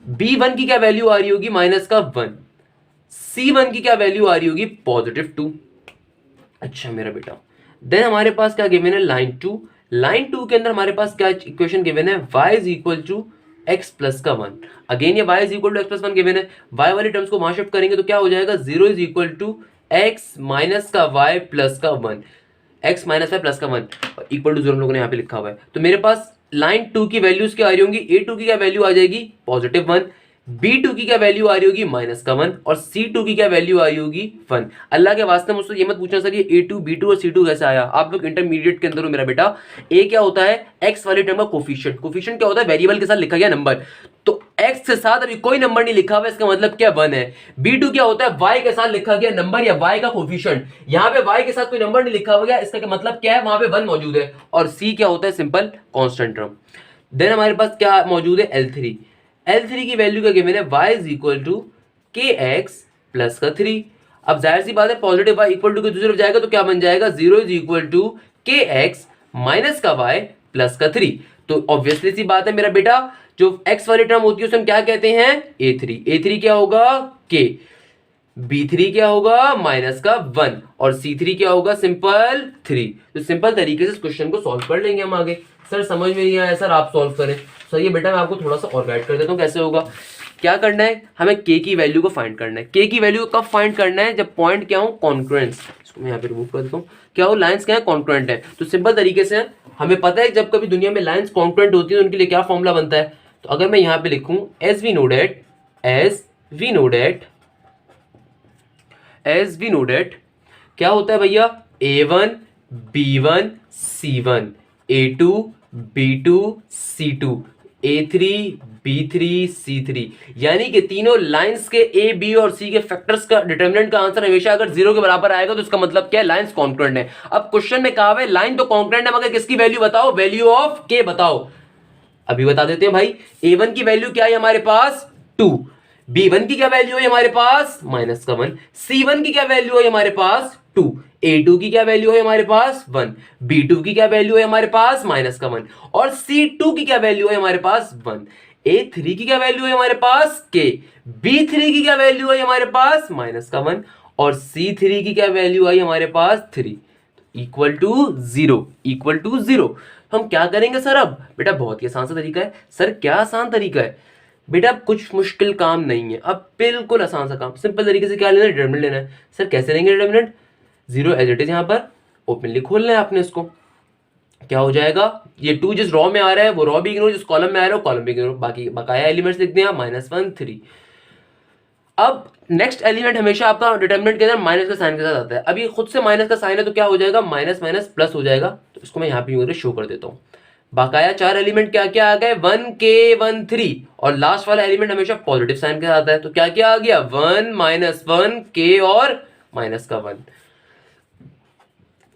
b1 की क्या वैल्यू आ रही होगी माइनस का 1, c1 की क्या वैल्यू आ रही होगी पॉजिटिव 2। अच्छा मेरा बेटा, देन हमारे पास क्या गिवन है लाइन 2, लाइन 2 के अंदर हमारे पास क्या इक्वेशन गिवन है, y is equal to x plus का 1। अगेन ये y is equal to x plus 1 given है, y वाली टर्म्स को वहां शिफ्ट करेंगे तो क्या हो जाएगा 0 is equal to x minus का y प्लस का 1, x माइनस y प्लस का 1 इक्वल टू 0 हम लोगों ने यहाँ पे लिखा हुआ है। तो मेरे पास लाइन 2 की वैल्यूज क्या आ रही होंगी, a2 की क्या वैल्यू आ जाएगी पॉजिटिव 1, b2 की क्या वैल्यू आ रही होगी माइनस का 1, और c2 की क्या वैल्यू आ रही होगी 1। अल्लाह के वास्ते मुझसे ये मत पूछना सर ये a2 b2 और c2 कैसे आया, आप लोग इंटरमीडिएट के अंदर हो मेरा बेटा। a क्या होता है x वाले टर्म का कोफिशिएंट, कोफिशिएंट क्या होता है वेरिएबल के साथ लिखा गया नंबर, तो x के साथ अभी कोई नंबर नहीं लिखा हुआ इसका मतलब क्या 1 है। b2 क्या होता है y के साथ लिखा गया नंबर या y का कोफिशिएंट, यहाँ पे y के साथ कोई नंबर नहीं लिखा हुआ गया, इसका मतलब क्या है वहां पे 1 मौजूद है। और c क्या होता है सिंपल कांस्टेंट टर्म। देन हमारे पास क्या मौजूद है L3, L3 की वैल्यू क्या गिवन है y is equal to kx plus का 3। अब जाहिर सी बात है पॉजिटिव y इक्वल टू की दूसरी तरफ जाएगा तो क्या बन जाएगा 0 is equal to kx minus का y प्लस का 3। तो ऑब्वियसली सी बात है मेरा बेटा, जो x वाली टर्म होती है उसे हम क्या कहते हैं a3, a3 क्या होगा k, b3 क्या होगा माइनस का 1 और c3 क्या होगा सिंपल 3। तो सिंपल तरीके से इस क्वेश्चन को सॉल्व कर लेंगे हम आगे। सर समझ में नहीं आया सर आप सॉल्व करें, सही है बेटा मैं आपको थोड़ा सा और गाइड कर देता हूँ कैसे होगा। क्या करना है, हमें k की वैल्यू को फाइंड करना है। k की वैल्यू कब फाइंड करना है, जब पॉइंट क्या हो कॉन्ग्रुएंस, इसको मैं यहाँ पे रिमूव कर देता हूँ, क्या हो लाइंस क्या है कॉन्ग्रुएंट है। तो सिंपल तरीके से हमें पता है जब कभी दुनिया में लाइंस कॉन्ग्रुएंट होती है तो उनके लिए क्या फॉर्मूला बनता है। तो अगर मैं यहाँ पे लिखूँ एज वी नो डेट क्या होता है भैया a1 b1 c1 a2 b2 c2 a3 b3 c3, यानी कि तीनों लाइंस के a b और c के फैक्टर्स का डिटरमिनेंट का आंसर हमेशा अगर 0 के बराबर आएगा तो इसका मतलब क्या है लाइंस कॉन्ग्रुएंट है। अब क्वेश्चन में कहा है लाइन तो कॉन्ग्रुएंट है मगर किसकी वैल्यू बताओ, वैल्यू ऑफ k बताओ। अभी बता देते हैं भाई, a1 की वैल्यू क्या है हमारे पास 2, b1 की क्या वैल्यू है हमारे पास माइनस का 1, c1 की क्या वैल्यू है हमारे पास 2, a2 की क्या वैल्यू है हमारे पास 1, b2 की क्या वैल्यू है हमारे पास माइनस का 1 और c2 की क्या वैल्यू है हमारे पास 1, a3 की क्या वैल्यू है हमारे पास k, b3 की क्या वैल्यू है हमारे पास माइनस का 1 और c3 की क्या वैल्यू है हमारे पास 3, इक्वल टू 0। हम क्या करेंगे सर अब बेटा, बहुत ही आसान सा तरीका है। सर क्या आसान तरीका है, बेटा कुछ मुश्किल काम नहीं है, अब बिल्कुल आसान सा काम, सिंपल तरीके से क्या लेना है, डिटरमिनेंट लेना है। सर कैसे लेंगे determinant, zero as it is यहाँ पर ओपनली खोलना है आपने इसको, क्या हो जाएगा, ये टू जिस रॉ में आ रहा है वो रॉ भी इग्नोर, जिस कॉलम में आ रहा है वो कॉलम भी इग्नोर, बाकी बकाया एलिमेंट्स लिख दिया -1 3। अब नेक्स्ट एलिमेंट हमेशा आपका डिटरमिनेंट के अंदर माइनस का साइन के साथ आता है। अब ये खुद से माइनस का साइन है तो क्या हो जाएगा, माइनस माइनस प्लस हो जाएगा। तो इसको मैं यहाँ पे शो कर देता हूँ। बाकाया चार एलिमेंट क्या क्या आ गए, 1k 1 3, और लास्ट वाला एलिमेंट हमेशा पॉजिटिव साइन के साथ आता है। तो क्या क्या आ गया, 1 -1 k और माइनस का 1।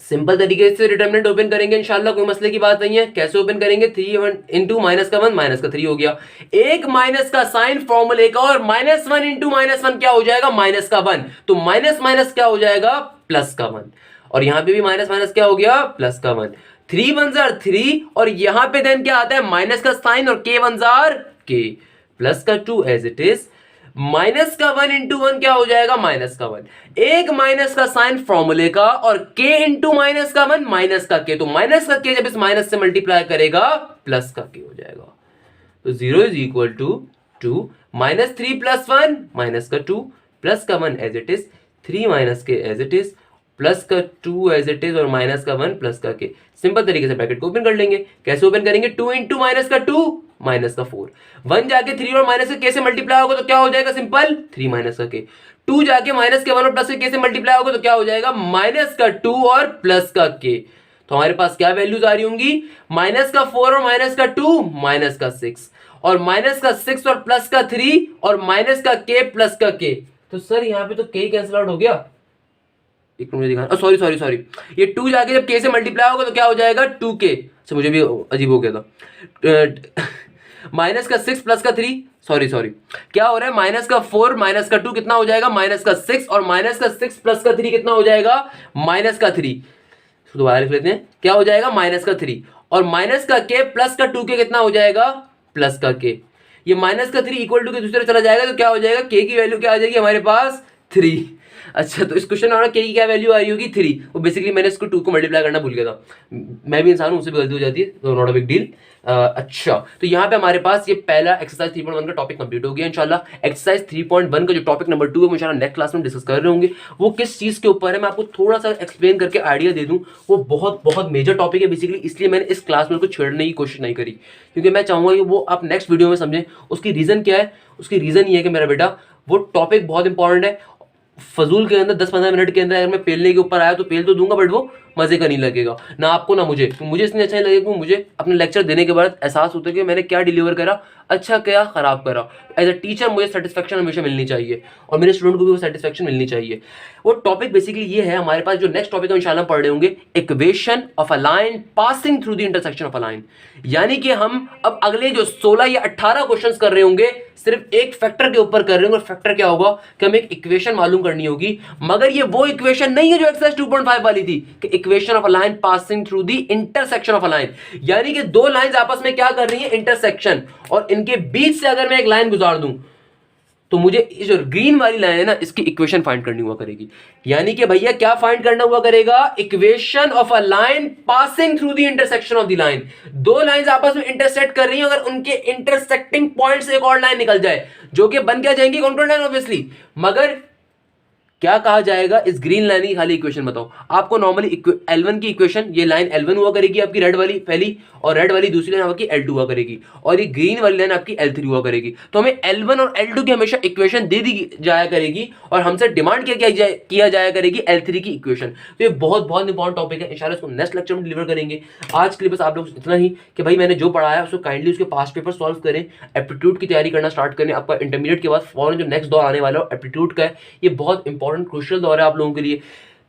सिंपल तरीके से डिटरमिनेंट ओपन करेंगे इंशाल्लाह, कोई मसले की बात नहीं है। कैसे ओपन करेंगे, 3 इंटू माइनस का 1 माइनस का 3 हो गया, एक माइनस का साइन फॉर्मूले का, और -1 इंटू -1 क्या हो जाएगा, माइनस का 1। तो माइनस माइनस क्या हो जाएगा, प्लस का 1, और यहां पे भी माइनस माइनस क्या हो गया, प्लस का 1। 3 1 जार 3, और यहां पे देन क्या आता है, माइनस का साइन, और k 1 जार k, प्लस का 2 एज इट इज, माइनस का 1 इंटू 1 क्या हो जाएगा, माइनस का 1, एक माइनस का साइन फॉर्मूले का, और k इंटू माइनस का 1 माइनस का k, तो माइनस का k जब इस माइनस से मल्टीप्लाई करेगा प्लस का k हो जाएगा। तो 0 इज इक्वल टू 2 -3 + 1 माइनस का 2 प्लस का 1 एज इट इज, 3 माइनस के एज इट इज, प्लस का 2 एज इट इज, और माइनस का 1 प्लस का k। सिंपल तरीके से ब्रैकेट को ओपन कर लेंगे। कैसे ओपन करेंगे, 2 इंटू माइनस का 2 माइनस का 4, 1 जाके 3 और माइनस के k से मल्टीप्लाई होगा तो क्या हो जाएगा, सिंपल 3 माइनस का k, 2 जाके माइनस के 1 और प्लस के k से मल्टीप्लाई होगा तो क्या हो जाएगा, माइनस का 2 और प्लस का k। तो हमारे पास क्या वैल्यूज आ रही होंगी, माइनस का 4 और माइनस का 2 माइनस का 6, और माइनस का 6 और प्लस का 3, और माइनस का k प्लस का k। तो सर यहाँ पे तो k कैंसिल आउट हो गया, एक मिनट दिखाना, सॉरी सॉरी सॉरी, ये 2 जाके जब k से मल्टीप्लाई होगा तो क्या हो जाएगा, 2k। अच्छा मुझे भी अजीब हो गया था। माइनस का 6 प्लस का 3, सॉरी सॉरी, क्या हो रहा है, माइनस का 4 माइनस का 2 कितना हो जाएगा, माइनस का 6, और माइनस का 6 प्लस का 3 कितना हो जाएगा, माइनस का 3। दोबारा लिख लेते हैं, क्या हो जाएगा, माइनस का 3, और माइनस का k प्लस का 2k कितना हो जाएगा, प्लस का k। ये माइनस का 3 इक्वल टू के दूसरे चला जाएगा तो क्या हो जाएगा, k की वैल्यू क्या आ जाएगी हमारे पास, 3। अच्छा तो इस क्वेश्चन में k की क्या वैल्यू आ रही होगी, 3। वो बेसिकली मैंने इसको 2 को मल्टीप्लाई करना भूल गया था, मैं भी इंसान हूं, मुझसे भी गलती हो जाती है, तो नॉट अ बिग डील। अच्छा तो यहाँ पे हमारे पास ये पहला एक्सरसाइज 3.1 का टॉपिक कंप्लीट हो गया इंशाल्लाह। एक्सरसाइज 3.1 का जो टॉपिक नंबर 2 है वो इंशाल्लाह नेक्स्ट क्लास में डिस्कस कर रहे होंगे। वो किस चीज के ऊपर है मैं आपको थोड़ा सा एक्सप्लेन करके आइडिया दे दूं। वो बहुत बहुत मेजर टॉपिक है बेसिकली, इसलिए मैंने इस क्लास में उसको छेड़ने की कोशिश नहीं करी, क्योंकि मैं चाहूंगा कि वो आप नेक्स्ट वीडियो में समझें। उसकी रीजन क्या है, उसकी रीजन ये है कि मेरा बेटा वो टॉपिक बहुत इंपॉर्टेंट है। फजूल के अंदर 10-15 मिनट के अंदर अगर मैं पेलने के ऊपर आया तो पेल तो दूंगा, बट वो मजे का नहीं लगेगा ना आपको ना मुझे। तो मुझे इसलिए अच्छा नहीं लगेगा, मुझे अपने लेक्चर देने के बाद एहसास होता है कि मैंने क्या डिलीवर करा, अच्छा क्या खराब करा। एज अ टीचर मुझे सेटिस्फेक्शन हमेशा मिलनी चाहिए, और मेरे स्टूडेंट को भी वो सेटिस्फेक्शन मिलनी चाहिए। वो टॉपिक बेसिकली ये है हमारे पास, जो नेक्स्ट टॉपिक है इंशाल्लाह पढ़ रहे होंगे, equation of a line passing through the intersection of a line. यानी कि हम अब अगले जो 16 या 18 क्वेश्चंस कर रहे होंगे सिर्फ एक फैक्टर के ऊपर कर रहे होंगे। फैक्टर क्या होगा कि हमें एक इक्वेशन मालूम करनी होगी, मगर ये वो इक्वेशन नहीं है जो एक्सरसाइज 2.5 वाली थी कि equation of a line passing through the intersection of a line. यानी कि दो लाइंस आपस में क्या कर रही है, इंटरसेक्शन, और इनके बीच से अगर मैं एक लाइन गुजार दूं तो मुझे जो ग्रीन वाली लाइन है ना इसकी इक्वेशन फाइंड करनी हुआ करेगी। यानी कि भैया क्या फाइंड करना हुआ करेगा, equation of a line passing through the intersection of the line. दो लाइंस आपस में इंटरसेक्ट कर रही हैं, अगर उनके इंटरसेक्टिंग पॉइंट से एक और लाइन निकल जाए जो कि बन क्या जाएंगी, कॉन्क्रीट लाइन ऑब्वियसली, मगर क्या कहा जाएगा, इस ग्रीन लाइन की खाली इक्वेशन बताओ। आपको नॉर्मली L1 की इक्वेशन, ये लाइन L1 हुआ करेगी आपकी रेड वाली पहली, और रेड वाली दूसरी लाइन आपकी L2 हुआ करेगी, और ये ग्रीन वाली लाइन आपकी L3 हुआ करेगी। तो हमें L1 और L2 की हमेशा इक्वेशन दे दी जाया करेगी, और हमसे डिमांड किया जाया करेगी L3 की इक्वेशन। तो ये बहुत बहुत इंपॉर्टेंट टॉपिक है, इंशाल्लाह इसको नेक्स्ट लेक्चर में डिलीवर करेंगे। आज के लिए बस आप लोग इतना ही कि भाई मैंने जो पढ़ाया उसको काइंडली उसके पास्ट पेपर सॉल्व करें, एप्टीट्यूड की तैयारी करना स्टार्ट करें। आपका इंटरमीडिएट के बाद फौरन जो नेक्स्ट दौर आने वाला है एप्टीट्यूड का है, ये बहुत इंपॉर्टेंट क्रूशियल दौर है आप लोगों के लिए।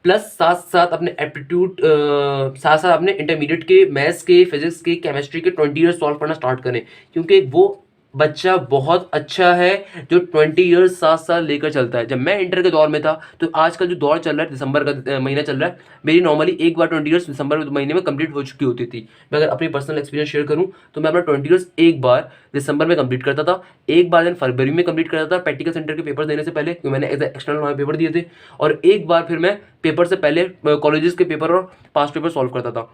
प्लस साथ साथ अपने एप्टीट्यूड साथ साथ अपने इंटरमीडिएट के मैथ्स के, फिजिक्स के, केमिस्ट्री के 20 ईयर्स सॉल्व करना स्टार्ट करें, क्योंकि वो बच्चा बहुत अच्छा है जो 20 ईयर्स 7 साल लेकर चलता है। जब मैं इंटर के दौर में था तो आजकल जो दौर चल रहा है, दिसंबर का महीना चल रहा है, मेरी नॉर्मली एक बार 20 ईयर्स दिसंबर महीने में कंप्लीट हो चुकी होती थी। मैं अगर अपनी पर्सनल एक्सपीरियंस शेयर करूं तो मैं अपना 20 ईयर्स एक बार दिसंबर में कंप्लीट करता था, एक बार दिन फरवरी में कंप्लीट करता था प्रैक्टिकल सेंटर के पेपर देने से पहले, क्योंकि मैंने एक्सटर्नल पेपर दिए थे, और एक बार फिर मैं पेपर से पहले कॉलेजेस के पेपर और पास्ट पेपर सॉल्व करता था।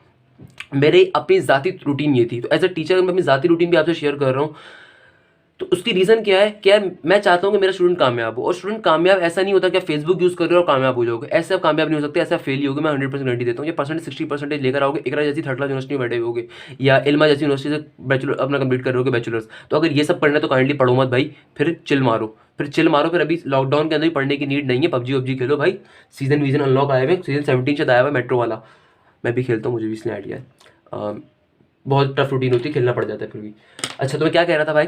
मेरी अपनी ज़ाती रूटीन ये थी। तो एज अ टीचर मैं अपनी ज़ाती रूटीन भी आपसे शेयर कर रहा हूँ तो उसकी रीज़न क्या है कि यार मैं चाहता हूँ कि मेरा स्टूडेंट कामयाब हो, और स्टूडेंट कामयाब ऐसा नहीं होता कि आप फेसबुक यूज़ कर रहे हो और कामयाब हो जाओगे, ऐसे आप कामयाब नहीं हो सकते, ऐसे आप फेल ही होगे। मैं 100% गारंटी देता हूँ। ये परसेंटेज 60% लेकर आओगे, इकरा जैसी थर्ड क्लास यूनिवर्सिटी में बैठे होगे या इल्मा जैसी यूनिवर्सिटी से बैचलर अपना कंप्लीट कर रहे होगे बैचलर्स, तो अगर ये सब पढ़ना है तो काइंडली पढ़ो मत भाई, फिर चिल मारो, फिर अभी लॉकडाउन के अंदर भी पढ़ने की नीड नहीं है, पबजी वबजी खेलो भाई। सीजन वीजन अनलॉक आए हुए, सीजन 17 शायद आया हुआ मेट्रो वाला, मैं भी खेलता हूँ, मुझे भी इसलिए आइडिया है। बहुत टफ रूटीन होती है, खेलना पड़ जाता है फिर भी। अच्छा, तो मैं क्या कह रहा था भाई,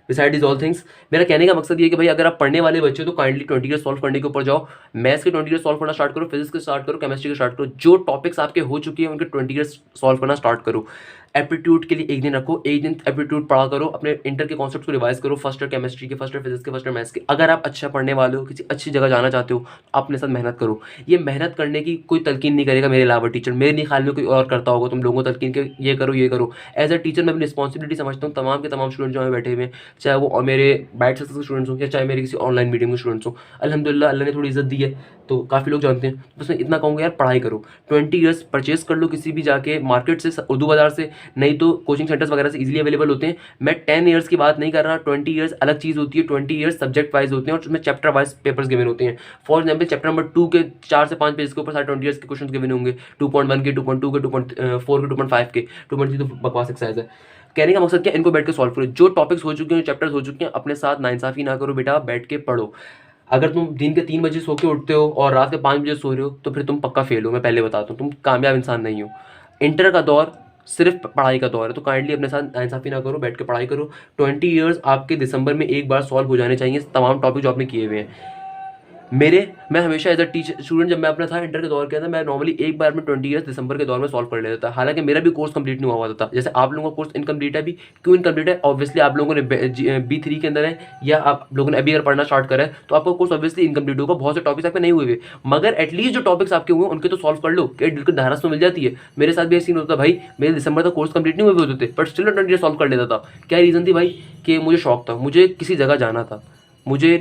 बिसाइड इज ऑल थिंग्स, मेरा कहने का मकसद ये है कि भाई अगर आप पढ़ने वाले बच्चे हो तो काइंडली 20 ईयर सॉल्व करने के ऊपर जाओ। मैथ्स के 20 ईयर सॉल्व करना स्टार्ट करो, फिजिक्स के स्टार्ट करो, केमिस्ट्री के स्टार्ट करो, जो टॉपिक्स आपके हो चुके हैं उनके 20 ईयर्स सॉल्व करना स्टार्ट करो। एप्टीट्यूड के लिए एक दिन रखो, एक दिन एप्टीट्यूड पढ़ा करो, अपने इंटर के कॉन्सेप्ट को रिवाइज करो, फर्स्ट ईयर केमिस्ट्री के, फर्स्ट ईयर फिजिक्स के, फर्स्ट ईयर मैथ्स के। अगर आप अच्छा पढ़ने वाले हो, किसी अच्छी जगह जाना चाहते हो, अपने साथ मेहनत करो। ये मेहनत करने की कोई तलकीन नहीं करेगा मेरे अलावा टीचर, मेरे नहीं ख्याल में कोई और करता होगा तुम लोगों को तलकीन के ये करो ये करो। एज अ टीचर मैं अपनी रिस्पॉन्सिबिलिटी समझता हूँ तमाम के तमाम स्टूडेंट जो हमें बैठे हुए हैं, चाहे वो मेरे बैच सक्सेस के स्टूडेंट्स हों या चाहे मेरे किसी ऑनलाइन मीडियम के स्टूडेंट्स हों। अल्हम्दुलिल्लाह अल्लाह ने थोड़ी इज्जत दी है तो काफ़ी लोग जानते हैं। बस मैं इतना कहूँगा यार, पढ़ाई करो, 20 ईयर्स परचेज कर लो किसी भी जाके मार्केट से, उर्दू बाजार से, नहीं तो कोचिंग सेंटर्स वगैरह से इजीली अवेलेबल होते हैं। मैं 10 ईयर्स की बात नहीं कर रहा, 20 ईयर्स अलग चीज़ होती है। 20 ईयर्स सब्जेक्ट वाइज होते हैं और उसमें चैप्टर वाइज पेपर्स गिवन होते हैं। फॉर एग्जाम्पल चैप्टर नंबर 2 के 4 से 5 पेज के ऊपर सारे 20 ईयर्स के क्वेश्चन गिवन होंगे, 2.1 के, 2.2 के, 2.4 के, 2.5 के, 2.3 तो बकवास एक्सरसाइज है। कहने का मकसद क्या, इनको बैठ के सॉल्व करो। जो टॉपिक्स हो चुके हैं, चैप्टर्स हो चुके हैं, अपने साथ नाइंसाफी ना करो बेटा, बैठ के पढ़ो। अगर तुम दिन के 3 बजे सो के उठते हो और रात के 5 बजे सो रहे हो तो फिर तुम पक्का फेल हो, मैं पहले बताता हूँ, तुम कामयाब इंसान नहीं हो। इंटर का दौर सिर्फ पढ़ाई का दौर है, तो काइंडली अपने साथ नाइंसाफी ना करो, बैठ के पढ़ाई करो। 20 ईयर्स आपके दिसंबर में एक बार सॉल्व हो जाने चाहिए, तमाम टॉपिक जो आपने किए हुए हैं। मैं हमेशा एज अ टीचर स्टूडेंट, जब मैं अपना था इंटर के दौर के अंदर, मैं नॉर्मली एक बार में 20 ईयर्स दिसंबर के दौर में सॉल्व कर लेता था। हालांकि मेरा भी कोर्स कंप्लीट नहीं हुआ हुआ था, जैसे आप लोगों का कोर्स इनकम्प्लीट है। भी क्यों इनकम्प्लीट है, ऑब्वियसली आप लोगों ने B3 के अंदर है या आप लोगों ने अभी अगर पढ़ना स्टार्ट करा है तो आपका कोर्स ऑब्वियसली इनकम्प्लीट होगा, बहुत से टॉपिक्स आपके नहीं हुए, मगर एटलीस्ट जो टॉपिक्स आपके हुए उनके तो सॉल्व कर लो, कि दिल को धारस तो मिल जाती है। मेरे साथ भी ऐसा सीन होता भाई, मेरे दिसंबर तक कोर्स कंप्लीट नहीं हुए होते थे, बट स्टिल 20 ईयर सॉल्व कर लेता था। क्या रीज़न थी भाई, कि मुझे शौक था, मुझे किसी जगह जाना था, मुझे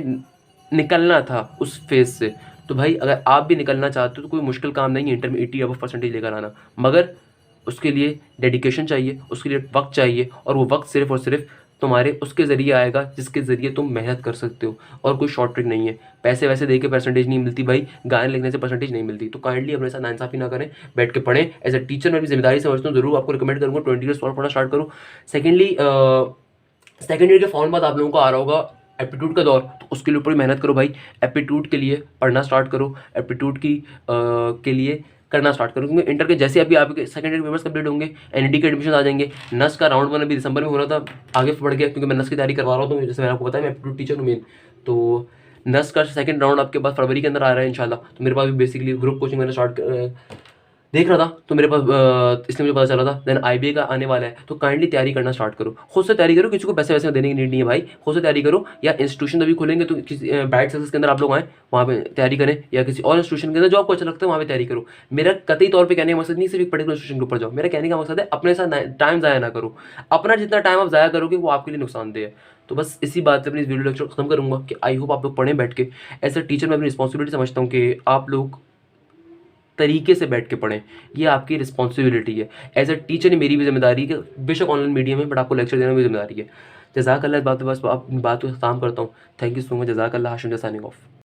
निकलना था उस फेज से। तो भाई अगर आप भी निकलना चाहते हो तो कोई मुश्किल काम नहीं है इंटर में 80 अब परसेंटेज लेकर आना, मगर उसके लिए डेडिकेशन चाहिए, उसके लिए वक्त चाहिए, और वो वक्त सिर्फ और सिर्फ तुम्हारे उसके ज़रिए आएगा जिसके ज़रिए तुम मेहनत कर सकते हो, और कोई शॉर्ट ट्रिक नहीं है। पैसे वैसे दे के परसेंटेज नहीं मिलती भाई, गाने लिखने से परसेंटेज नहीं मिलती। तो काइंडली अपने साथ नाइंसाफी ना करें, बैठ के पढ़ें। एज अ टीचर मैं भी जिम्मेदारी समझता हूँ, जरूर आपको रिकमेंड करूँगा 20 ईयर्स सॉल्व पढ़ना स्टार्ट करो। सेकेंडली, सेकेंड ईयर के फॉर्म बाद आप लोगों को आ रहा होगा एप्टीट्यूड का दौर, तो उसके लिए ऊपर भी मेहनत करो भाई। एप्टीट्यूड के लिए पढ़ना स्टार्ट करो, एप्टीट्यूड की के लिए करना स्टार्ट करो, क्योंकि इंटर के जैसे अभी आपके सेकेंड ईयर पेपर्स कंप्लीट होंगे, NET के एडमिशन आ जाएंगे। नस का राउंड 1 अभी दिसंबर में हो रहा था, आगे बढ़ गया क्योंकि मैं नस की तैयारी करवा रहा हूँ, तो जैसे मैंने आपको बताया मैं एप्टीट्यूड टीचर हूँ मेन। तो नस का सेकंड राउंड आपके पास फरवरी के अंदर आ रहा है इंशाल्लाह। तो मेरे पास भी बेसिकली ग्रुप कोचिंग मैंने स्टार्ट देख रहा था, तो मेरे पास इसलिए मुझे पता चला था। देन IBA का आने वाला है, तो काइंडली तैयारी करना स्टार्ट करो, खुद से तैयारी करो, किसी को पैसे वैसे देने की नीड नहीं है भाई, खुद से तैयारी करो। या इंस्टीट्यूशन अभी खुलेंगे तो किसी बैच सक्सेस के अंदर आप लोग आए, वहाँ पे तैयारी करें, या किसी और इंस्टीट्यूशन के अंदर जो आपको अच्छा लगता है वहाँ पे तैयारी करो। मेरा कतई तौर पे कहने का मकसद नहीं सिर्फ एक पर्टिकुलर इंस्टीट्यूशन के ऊपर जाओ, मेरा कहने का मकसद है अपने साथ टाइम ज़ाया ना करो। अपना जितना टाइम आप ज़ाया करोगे वो आपके लिए नुकसानदेह है। तो बस इसी बात से अपनी इस वीडियो लेक्चर खत्म करूँगा कि आई होप आप लोग पढ़ें बैठ के। एज अ टीचर मैं अपनी रिस्पॉन्सिबिलिटी समझता हूँ कि आप लोग तरीके से बैठ के पढ़ें, ये आपकी रिस्पॉन्सिबिलिटी है। एज अ टीचर मेरी भी जिम्मेदारी है, बेशक ऑनलाइन मीडियम है बट आपको लेक्चर देना भी जिम्मेदारी है। जज़ाकल्लाह, बात बस आप बात को ख़त्म करता हूँ। थैंक यू सो मच, जज़ाकल्लाह, हाशिम साइनिंग ऑफ।